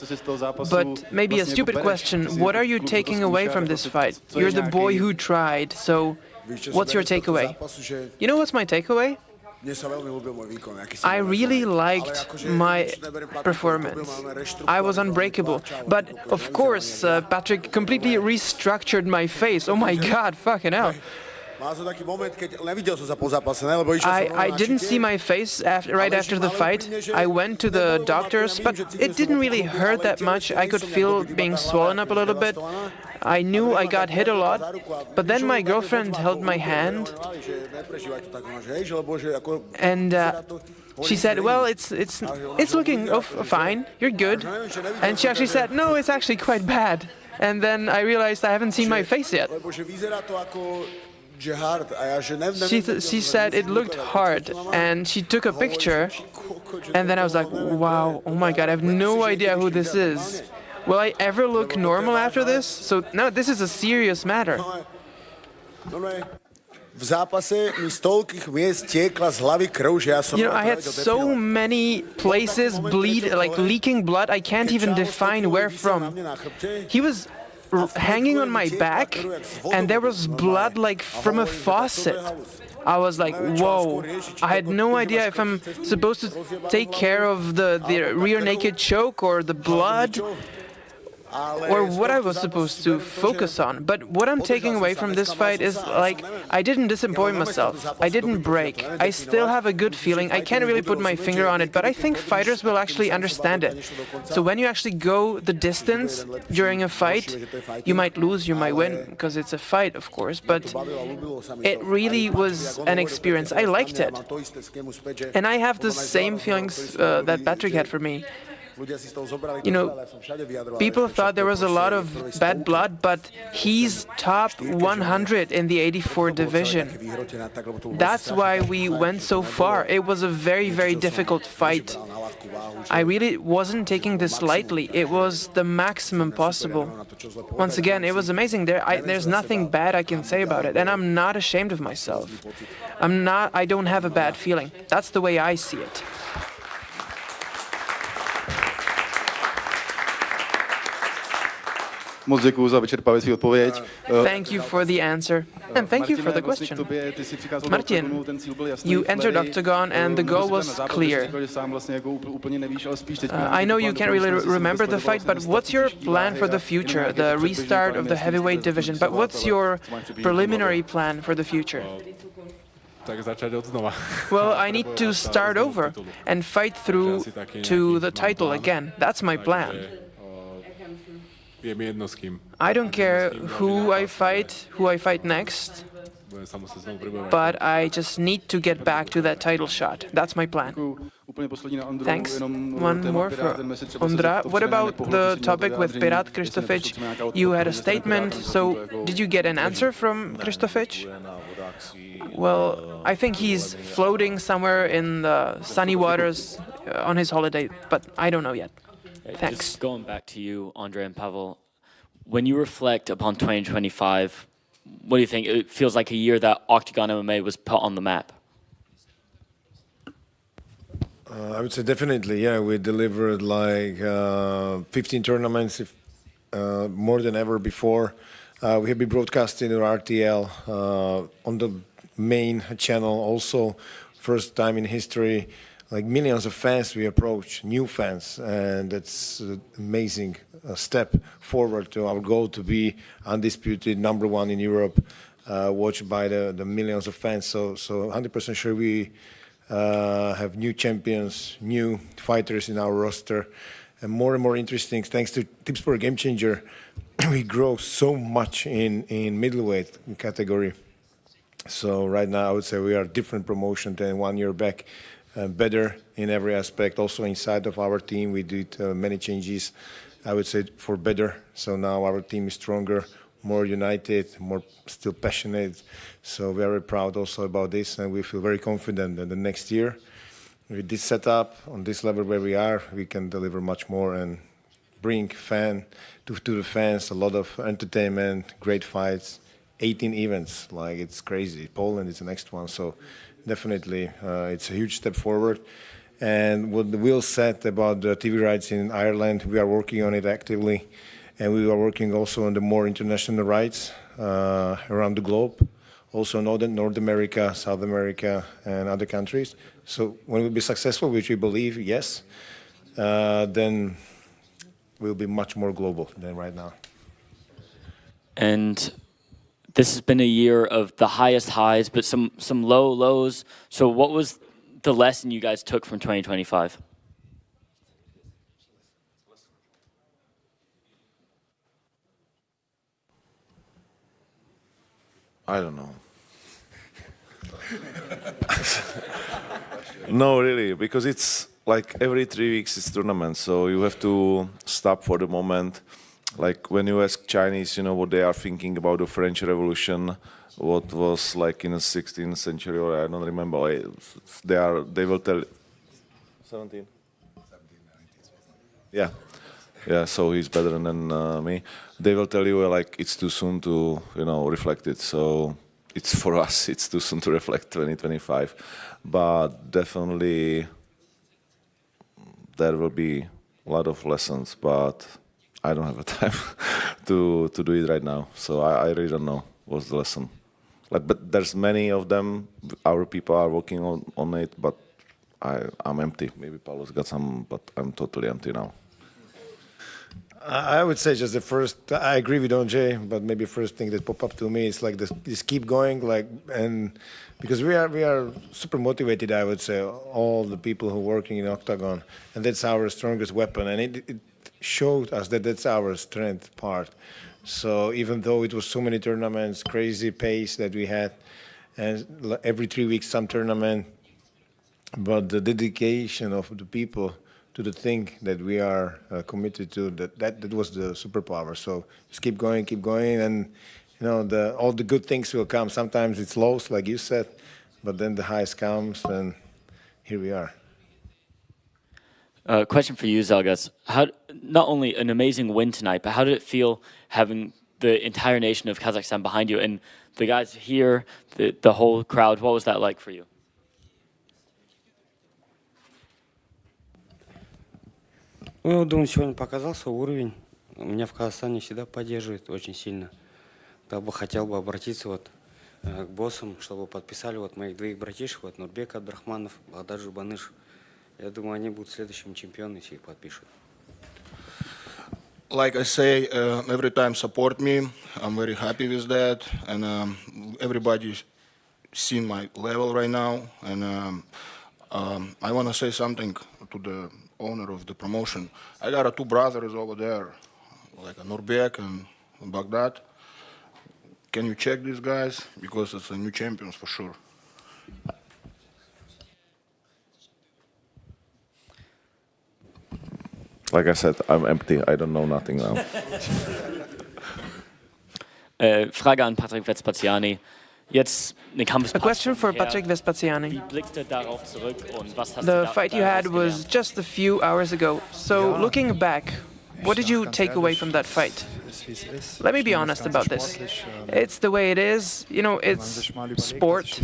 but maybe a stupid question. What are you taking away from this fight? You're the boy who tried, so what's your takeaway? You know what's my takeaway? I really liked my performance. I was unbreakable. But of course, Patrick completely restructured my face. Oh my God, fucking hell. I didn't see my face right after the fight. I went to the doctors, but it didn't really hurt that much. I could feel being swollen up a little bit. I knew I got hit a lot, but then my girlfriend held my hand, and she said, "Well, it's looking fine. You're good." And she actually said, "No, it's actually quite bad." And then I realized I haven't seen my face yet. She said it looked hard, and she took a picture, and then I was like, wow, oh my God, I have no idea who this is. Will I ever look normal after this? So, no, this is a serious matter. You know, I had so many places bleed, like leaking blood, I can't even define where from. He was hanging on my back, and there was blood like from a faucet. I was like, whoa, I had no idea if I'm supposed to take care of the rear naked choke or the blood, or what I was supposed to focus on. But what I'm taking away from this fight is, like, I didn't disappoint myself. I didn't break. I still have a good feeling. I can't really put my finger on it, but I think fighters will actually understand it. So when you actually go the distance during a fight, you might lose, you might win, because it's a fight, of course, but it really was an experience. I liked it. And I have the same feelings that Patrick had for me. You know, people thought there was a lot of bad blood, but he's top 100 in the 84 division. That's why we went so far. It was a very, very difficult fight. I really wasn't taking this lightly. It was the maximum possible. Once again, it was amazing. There's nothing bad I can say about it, and I'm not ashamed of myself. I don't have a bad feeling. That's the way I see it.
Thank
you for the answer, and thank you for the question. Martin, you entered Octagon and the goal was clear. I know you can't really remember the fight, but what's your plan for the future, the restart of the heavyweight division? But what's your preliminary plan for the future? Well, I need to start over and fight through to the title again. That's my plan. I don't care who I fight next, but I just need to get back to that title shot. That's my plan. Thanks. One more for Ondra. What about the topic with Pirat Kristofic? You had a statement, so did you get an answer from Kristofic? Well, I think he's floating somewhere in the sunny waters on his holiday, but I don't know yet. Thanks.
Just going back to you, Andre and Pavel, when you reflect upon 2025, what do you think? It feels like a year that Octagon MMA was put on the map.
I would say definitely, yeah. We delivered like 15 tournaments, more than ever before. We have been broadcasting our RTL on the main channel also, first time in history. Like millions of fans we approach, new fans, and it's an amazing step forward to our goal to be undisputed #1 in Europe, watched by the millions of fans. So 100% sure we have new champions, new fighters in our roster, and more interesting. Thanks to Tipsport Gamechanger, we grow so much in middleweight category. So right now I would say we are a different promotion than 1 year back. better in every aspect. Also inside of our team, we did many changes, I would say, for better. So now our team is stronger, more united, more still passionate. So very proud also about this, and we feel very confident that the next year, with this setup, on this level where we are, we can deliver much more and bring to the fans a lot of entertainment, great fights, 18 events, like it's crazy. Poland is the next one, so definitely it's a huge step forward. And what Will said about the TV rights in Ireland, we are working on it actively, and we are working also on the more international rights around the globe, also North America, South America, and other countries. So when we'll be successful, which we believe, yes, then we'll be much more global than right now.
And this has been a year of the highest highs, but some low lows. So what was the lesson you guys took from 2025?
I don't know. No, really, because it's like every 3 weeks it's tournament, so you have to stop for the moment. Like when you ask Chinese, you know, what they are thinking about the French Revolution, what was like in the 16th century, or I don't remember. They will tell 17. Yeah. Yeah, so he's better than me. They will tell you like it's too soon to, you know, reflect it. So it's for us, it's too soon to reflect 2025. But definitely there will be a lot of lessons, but I don't have a time to do it right now. So I really don't know what's the lesson. Like, but there's many of them. Our people are working on it, but I'm empty. Maybe Paulo's got some, but I'm totally empty now.
I would say just the first. I agree with Onjay, but maybe first thing that pop up to me is like this keep going, like, and because we are super motivated. I would say all the people who are working in Octagon, and that's our strongest weapon, and it showed us that that's our strength part. So even though it was so many tournaments, crazy pace that we had, and every 3 weeks some tournament, but the dedication of the people to the thing that we are committed to, that was the superpower. So just keep going, and you know all the good things will come. Sometimes it's lows, like you said, but then the highs comes, and here we are.
Question for you, Zalgas. Not only an amazing win tonight, but how did it feel having the entire nation of Kazakhstan behind you and the guys here, the whole crowd? What was that like for you?
Ну, думаю, сегодня показался уровень. Меня в Казахстане всегда поддерживают очень сильно. Так бы хотел бы обратиться вот к боссам, чтобы подписали вот моих двоих братишек, вот Нурбек Абдрахманов, Багдар Жубаныш. Я думаю, они будут следующими чемпионами, если их подпишут.
Like I say, every time support me. I'm very happy with that, and everybody's seen my level right now. And I want to say something to the owner of the promotion. I got two brothers over there, like a Nurbek and Baghdad. Can you check these guys? Because it's a new champions for sure.
Like I said, I'm empty. I don't know nothing now.
Frage an Patrick Vespasiani. Jetzt eine
A question for Patrick Vespasiani.
Wie blickst du darauf zurück und was hast
The
du
fight you had was just a few hours ago. So looking back, what did you take away from that fight? Let me be honest about this. It's the way it is. You know, it's sport.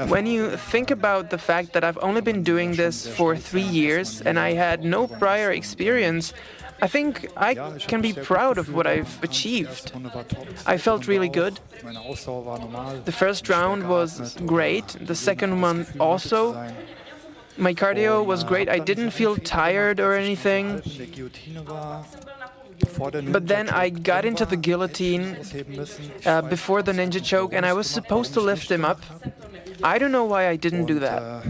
When you think about the fact that I've only been doing this for 3 years and I had no prior experience, I think I can be proud of what I've achieved. I felt really good. The first round was great. The second one also. My cardio was great. I didn't feel tired or anything. But then I got into the guillotine before the ninja choke, and I was supposed to lift him up. I don't know why I didn't do that.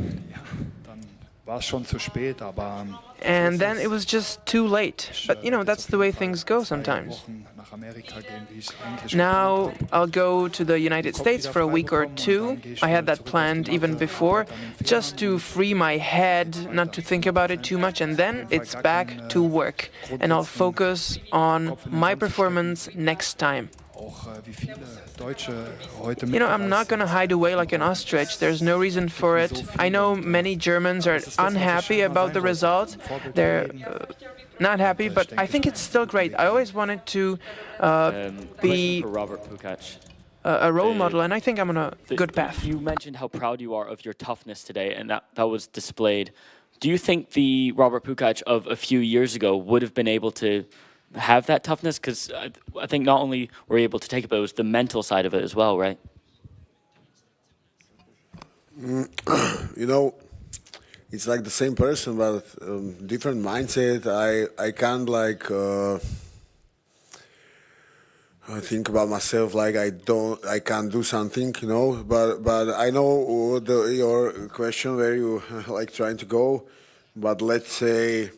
And then it was just too late. But, you know, that's the way things go sometimes. Now I'll go to the United States for a week or two. I had that planned even before, just to free my head, not to think about it too much, and then it's back to work. And I'll focus on my performance next time. You know, I'm not going to hide away like an ostrich. There's no reason for it. I know many Germans are unhappy about the results. They're not happy, but I think it's still great. I always wanted to be a role model, and I think I'm on a good path.
You mentioned how proud you are of your toughness today, and that was displayed. Do you think the Robert Pukac of a few years ago would have been able to have that toughness? Because I think not only were you able to take it, but it was the mental side of it as well, right?
You know, it's like the same person, but different mindset. I can't like I think about myself like I can't do something, you know. But I know your question where you like trying to go. But let's say,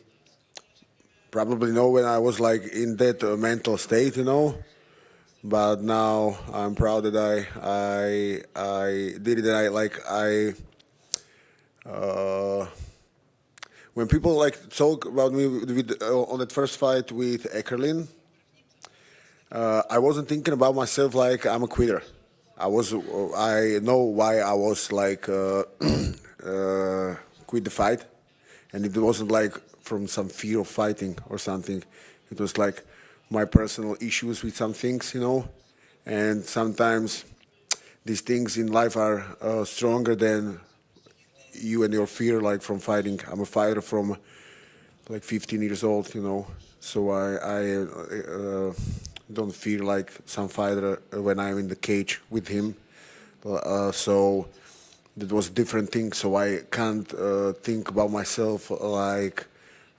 probably know when I was like in that mental state, you know. But now I'm proud that I did it. When people like talk about me on that first fight with Eckerlin, I wasn't thinking about myself like I'm a quitter. I know why I was like quit the fight, and it wasn't like from some fear of fighting or something. It was like my personal issues with some things, you know. And sometimes these things in life are stronger than you and your fear, like from fighting. I'm a fighter from like 15 years old, you know. So I don't feel like some fighter when I'm in the cage with him. So that was a different thing. So I can't think about myself like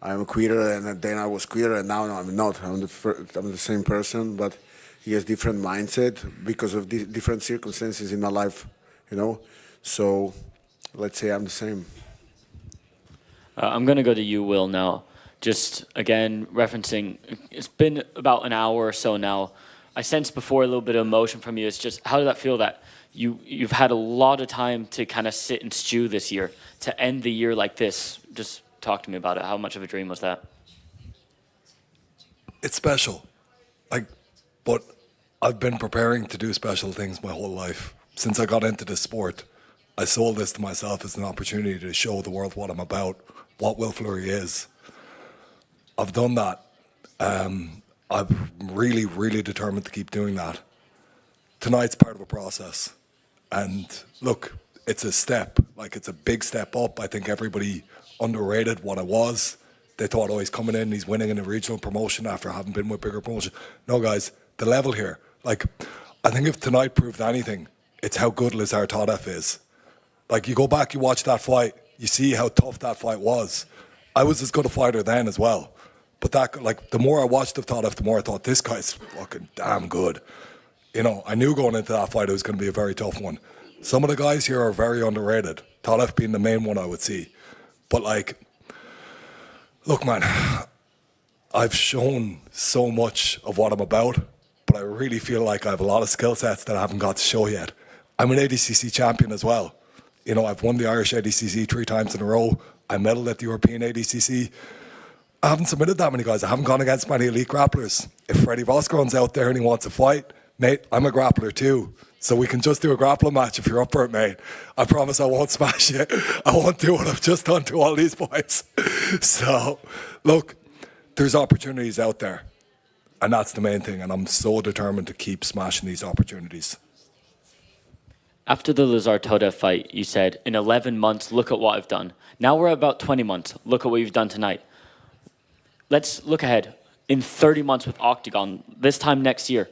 I'm a quitter, and then I was quitter, and now I'm not. I'm the same person, but he has different mindset because of different circumstances in my life, you know. So let's say I'm the same.
I'm going to go to you, Will, now. Just, again, referencing, it's been about an hour or so now. I sensed before a little bit of emotion from you. It's just, how did that feel that you've had a lot of time to kind of sit and stew this year, to end the year like this? Just talk to me about it. How much of a dream was that?
It's special. But I've been preparing to do special things my whole life. Since I got into this sport, I sold this to myself as an opportunity to show the world what I'm about, what Will Flurry is. I've done that. I'm really, really determined to keep doing that. Tonight's part of a process. And look, it's a step, like it's a big step up. I think everybody underrated what I was. They thought, oh, he's coming in, he's winning in a regional promotion after having been with bigger promotion. No, guys, the level here, like, I think if tonight proved anything, it's how good Lazar Tadef is. Like, you go back, you watch that fight, you see how tough that fight was. I was as good a fighter then as well. But that, like, the more I watched of Tadef, the more I thought, this guy's fucking damn good. You know, I knew going into that fight it was going to be a very tough one. Some of the guys here are very underrated. Tadef being the main one I would see. But, like, look, man, I've shown so much of what I'm about, but I really feel like I have a lot of skill sets that I haven't got to show yet. I'm an ADCC champion as well. You know, I've won the Irish ADCC 3 times in a row. I medaled at the European ADCC. I haven't submitted that many guys. I haven't gone against many elite grapplers. If Freddie Voscoron's out there and he wants to fight, mate, I'm a grappler too. So we can just do a grappling match if you're up for it, mate. I promise I won't smash you. I won't do what I've just done to all these boys. So, look, there's opportunities out there. And that's the main thing. And I'm so determined to keep smashing these opportunities.
After the Lazar Tadef fight, you said, in 11 months, look at what I've done. Now we're about 20 months. Look at what you've done tonight. Let's look ahead. In 30 months with OKTAGON, this time next year,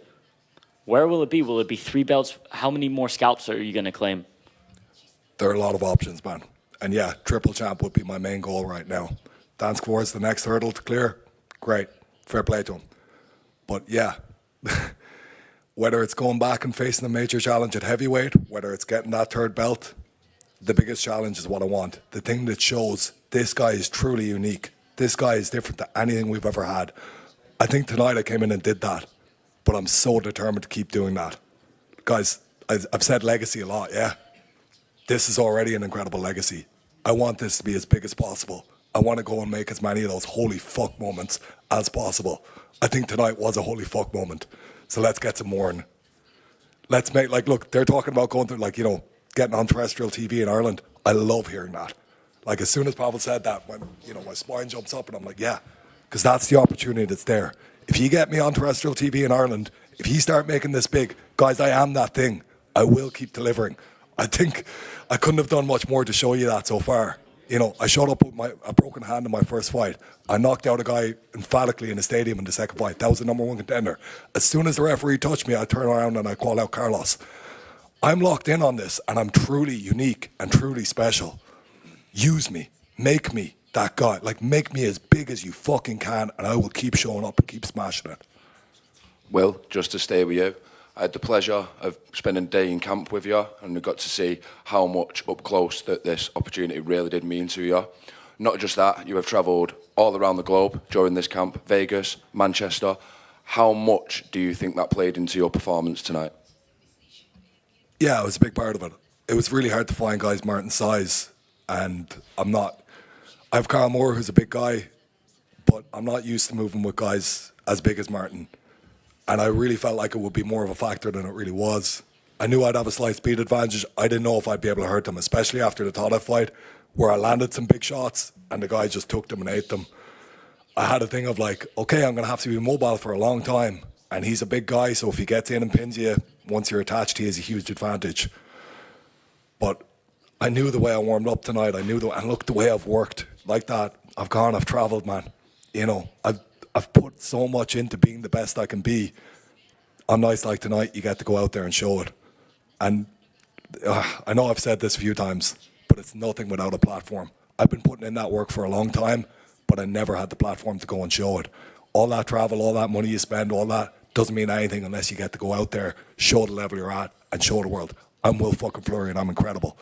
where will it be? Will it be 3 belts? How many more scalps are you going to claim?
There are a lot of options, man. And yeah, triple champ would be my main goal right now. Dan Skvor is the next hurdle to clear. Great. Fair play to him. But yeah, whether it's going back and facing a major challenge at heavyweight, whether it's getting that 3rd belt, the biggest challenge is what I want. The thing that shows this guy is truly unique. This guy is different to anything we've ever had. I think tonight I came in and did that, but I'm so determined to keep doing that. Guys, I've said legacy a lot, yeah? This is already an incredible legacy. I want this to be as big as possible. I want to go and make as many of those holy fuck moments as possible. I think tonight was a holy fuck moment. So let's get some more. And let's make, like, look, they're talking about going to, like, you know, getting on terrestrial TV in Ireland. I love hearing that. Like, as soon as Pavel said that, when, you know, my spine jumps up and I'm like, yeah, because that's the opportunity that's there. If you get me on terrestrial TV in Ireland, if you start making this big, guys, I am that thing. I will keep delivering. I think I couldn't have done much more to show you that so far. You know, I showed up with a broken hand in my first fight. I knocked out a guy emphatically in the stadium in the second fight. That was the #1 contender. As soon as the referee touched me, I turn around and I call out Carlos. I'm locked in on this, and I'm truly unique and truly special. Use me. Make me that guy. Like, make me as big as you fucking can, and I will keep showing up and keep smashing it.
Will, just to stay with you, I had the pleasure of spending a day in camp with you, and we got to see how much up close that this opportunity really did mean to you. Not just that, you have travelled all around the globe during this camp, Vegas, Manchester. How much do you think that played into your performance tonight?
Yeah, it was a big part of it. It was really hard to find guys Martin's size, and I have Carl Moore, who's a big guy, but I'm not used to moving with guys as big as Martin. And I really felt like it would be more of a factor than it really was. I knew I'd have a slight speed advantage. I didn't know if I'd be able to hurt them, especially after the Tada fight, where I landed some big shots and the guy just took them and ate them. I had a thing of like, okay, I'm going to have to be mobile for a long time. And he's a big guy, so if he gets in and pins you, once you're attached, he has a huge advantage. But I knew the way I warmed up tonight. I knew and look, the way I've worked like that. I've travelled, man. You know, I've put so much into being the best I can be. On nights like tonight, you get to go out there and show it. And I know I've said this a few times, but it's nothing without a platform. I've been putting in that work for a long time, but I never had the platform to go and show it. All that travel, all that money you spend, all that doesn't mean anything unless you get to go out there, show the level you're at, and show the world. I'm Will fucking Flurry and I'm incredible.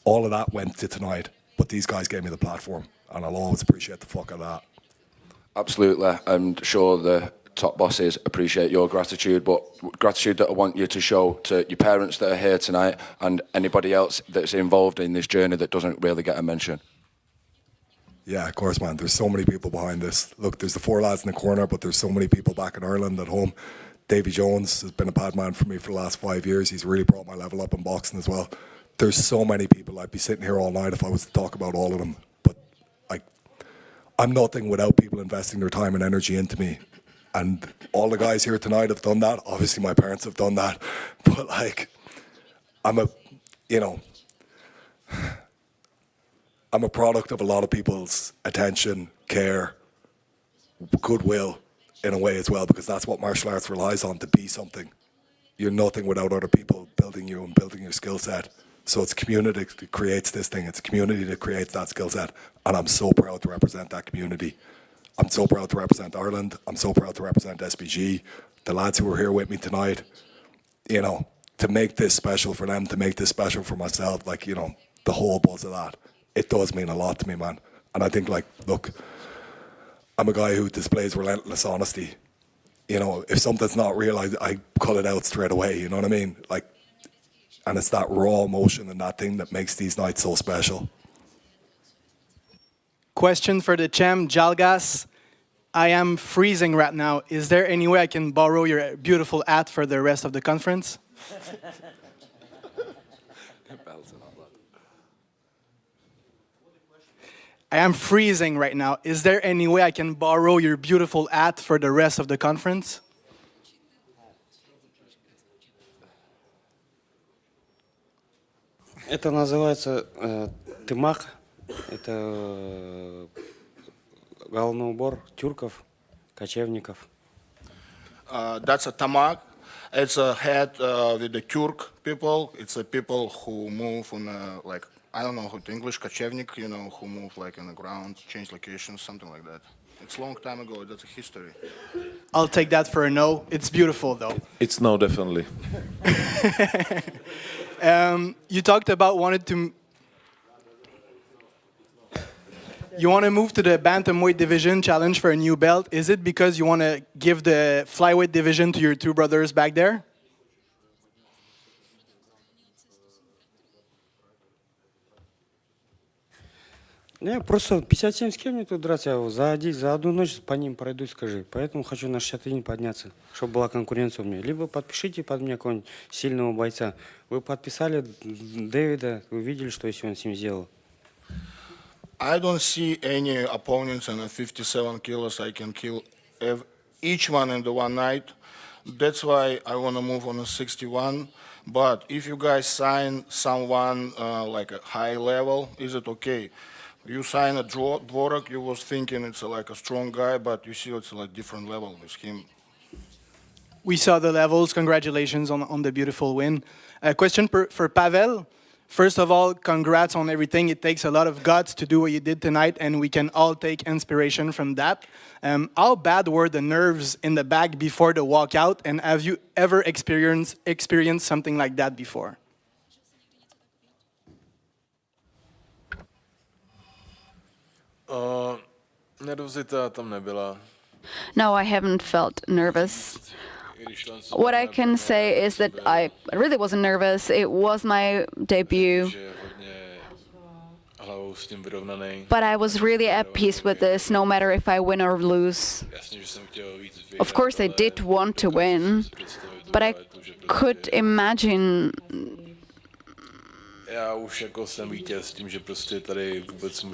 All of that went to tonight, but these guys gave me the platform, and I'll always appreciate the fuck out of that.
Absolutely. I'm sure the top bosses appreciate your gratitude, but gratitude that I want you to show to your parents that are here tonight and anybody else that's involved in this journey that doesn't really get a mention.
Yeah, of course, man. There's so many people behind this. Look, there's the 4 lads in the corner, but there's so many people back in Ireland at home. Davy Jones has been a bad man for me for the last 5 years. He's really brought my level up in boxing as well. There's so many people. I'd be sitting here all night if I was to talk about all of them. But I'm nothing without people investing their time and energy into me. And all the guys here tonight have done that. Obviously, my parents have done that. But I'm a product of a lot of people's attention, care, goodwill in a way as well, because that's what martial arts relies on, to be something. You're nothing without other people building you and building your skill set. So it's community that creates this thing. It's community that creates that skill set. And I'm so proud to represent that community. I'm so proud to represent Ireland. I'm so proud to represent SBG, the lads who are here with me tonight. You know, to make this special for them, to make this special for myself, the whole buzz of that. It does mean a lot to me, man. And I think, look, I'm a guy who displays relentless honesty. You know, if something's not real, I cut it out straight away, you know what I mean? And it's that raw emotion and that thing that makes these nights so special.
Question for the champ, Jalgas. I am freezing right now. Is there any way I can borrow your beautiful hat for the rest of the conference? I am freezing right now. Is there any way I can borrow your beautiful hat for the rest of the conference?
Это называется тымак. Это головной убор тюрков, кочевников.
That's a tamak. It's a hat with the Turk people. It's a people who move on I don't know how to English, kочевник, you know, who move on the ground, change locations, something like that. It's a long time ago. That's a history.
I'll take that for a no. It's beautiful, though.
It's no, definitely.
You talked about wanted to... You want to move to the bantamweight division, challenge for a new belt. Is it because you want to give the flyweight division to your two brothers back there?
Не, просто 57 с кем мне тут драться? Я за одну ночь по ним пройдусь, скажи. Поэтому хочу на 61 подняться, чтобы была конкуренция у меня. Либо подпишите под меня какого-нибудь сильного бойца. Вы подписали Дэвида, вы видели, что если он с ним сделал.
I don't see any opponents in 57 kilos I can kill each one in the one night. That's why I want to move on a 61. But if you guys sign someone like a high level, is it okay? You sign a Dvorak, you was thinking it's like a strong guy, but you see it's like different level with him.
We saw the levels. Congratulations on the beautiful win. A question for Pavel. First of all, congrats on everything. It takes a lot of guts to do what you did tonight, and we can all take inspiration from that. How bad were the nerves in the back before the walkout, and have you ever experienced something like that before?
Nervozita tam nebyla.
No, I haven't felt nervous. What I can say is that I really wasn't nervous. It was my debut. But I was really at peace with this, no matter if I win or lose. Of course, I did want to win, but I could imagine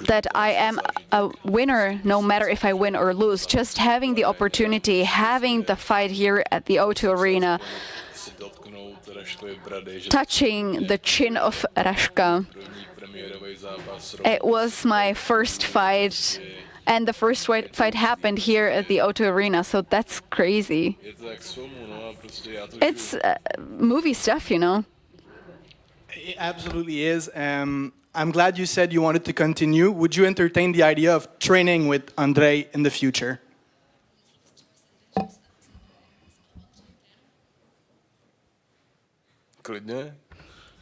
that I am a winner no matter if I win or lose. Just having the opportunity, having the fight here at the O2 Arena, touching the chin of Rashka. It was my first fight, and the first fight happened here at the O2 Arena, so that's crazy. It's movie stuff, you know.
It absolutely is. I'm glad you said you wanted to continue. Would you entertain the idea of training with Andrei in the future?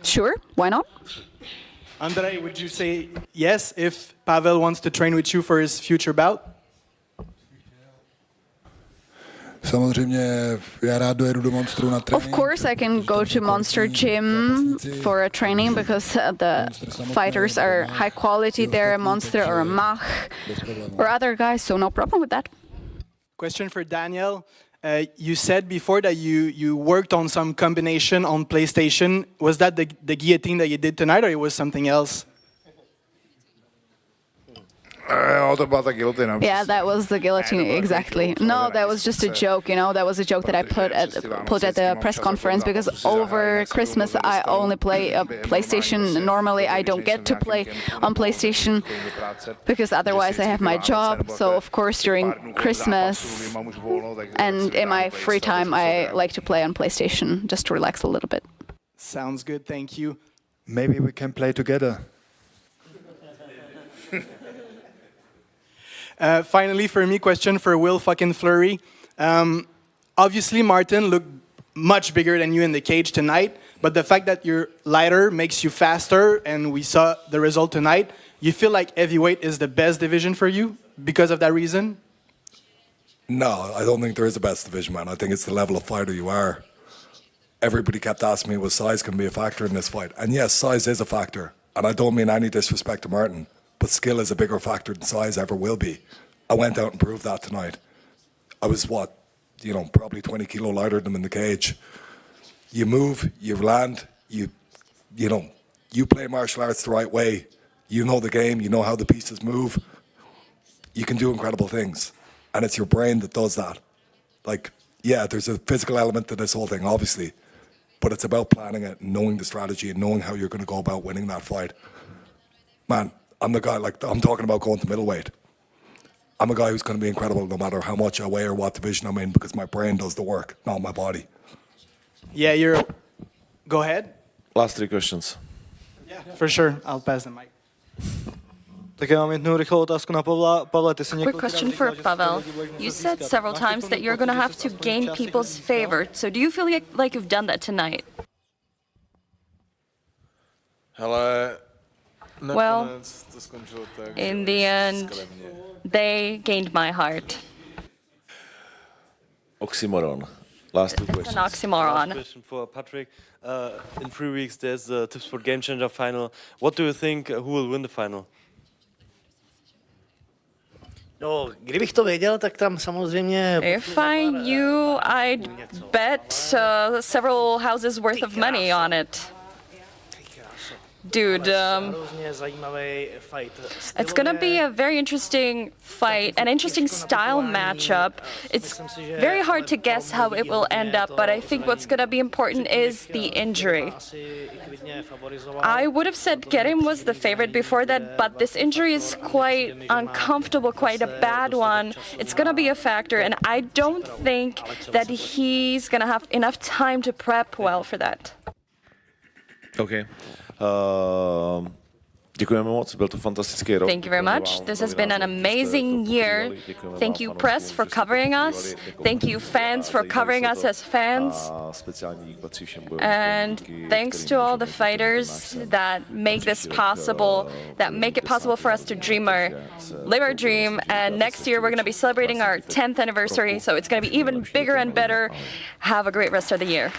Sure, why not?
Andrei, would you say yes if Pavel wants to train with you for his future bout?
Of course, I can go to Monster Gym for a training because the fighters are high quality. They're a Monster or a Mach or other guys, so no problem with that.
Question for Daniel. You said before that you worked on some combination on PlayStation. Was that the guillotine that you did tonight, or it was something else?
Yeah, that was the guillotine, exactly. No, that was just a joke, you know. That was a joke that I put at the press conference because over Christmas I only play PlayStation. Normally I don't get to play on PlayStation because otherwise I have my job. So of course during Christmas and in my free time I like to play on PlayStation just to relax a little bit.
Sounds good, thank you.
Maybe we can play together.
Finally, for me, question for Will fucking Flurry. Obviously, Martin looked much bigger than you in the cage tonight, but the fact that you're lighter makes you faster, and we saw the result tonight. You feel like heavyweight is the best division for you because of that reason?
No, I don't think there is a best division, man. I think it's the level of fighter you are. Everybody kept asking me, was size going to be a factor in this fight? And yes, size is a factor. And I don't mean any disrespect to Martin, but skill is a bigger factor than size ever will be. I went out and proved that tonight. I was, probably 20 kilo lighter than him in the cage. You move, you land, you play martial arts the right way. You know the game, you know how the pieces move. You can do incredible things. And it's your brain that does that. There's a physical element to this whole thing, obviously. But it's about planning it, and knowing the strategy, and knowing how you're going to go about winning that fight. Man, I'm the guy, I'm talking about going to middleweight. I'm a guy who's going to be incredible no matter how much I weigh or what division I'm in, because my brain does the work, not my body.
Yeah, Go ahead.
Last 3 questions.
Yeah, for sure. I'll pass the mic.
Quick question for Pavel. You said several times that you're going to have to gain people's favor. So do you feel like you've done that tonight?
Hele,
Well, in the end, they gained my heart.
Oxymoron. Last two questions.
It's an oxymoron.
Last question for Patrick. In 3 weeks, there's the Tipsport Gamechanger final. What do you think? Who will win the final?
No, kdybych to věděl, tak tam samozřejmě...
If I knew, I'd bet several houses worth of money on it. Dude, it's going to be a very interesting fight, an interesting style matchup. It's very hard to guess how it will end up, but I think what's going to be important is the injury. I would have said Kerim was the favorite before that, but this injury is quite uncomfortable, quite a bad one. It's going to be a factor, and I don't think that he's going to have enough time to prep well for that.
Okay. Děkujeme moc, byl to fantastický rok.
Thank you very much. This has been an amazing year. Thank you, press, for covering us. Thank you, fans, for covering us as fans. And thanks to all the fighters that make this possible, that make it possible for us to live our dream. And next year, we're going to be celebrating our 10th anniversary, so it's going to be even bigger and better. Have a great rest of the year.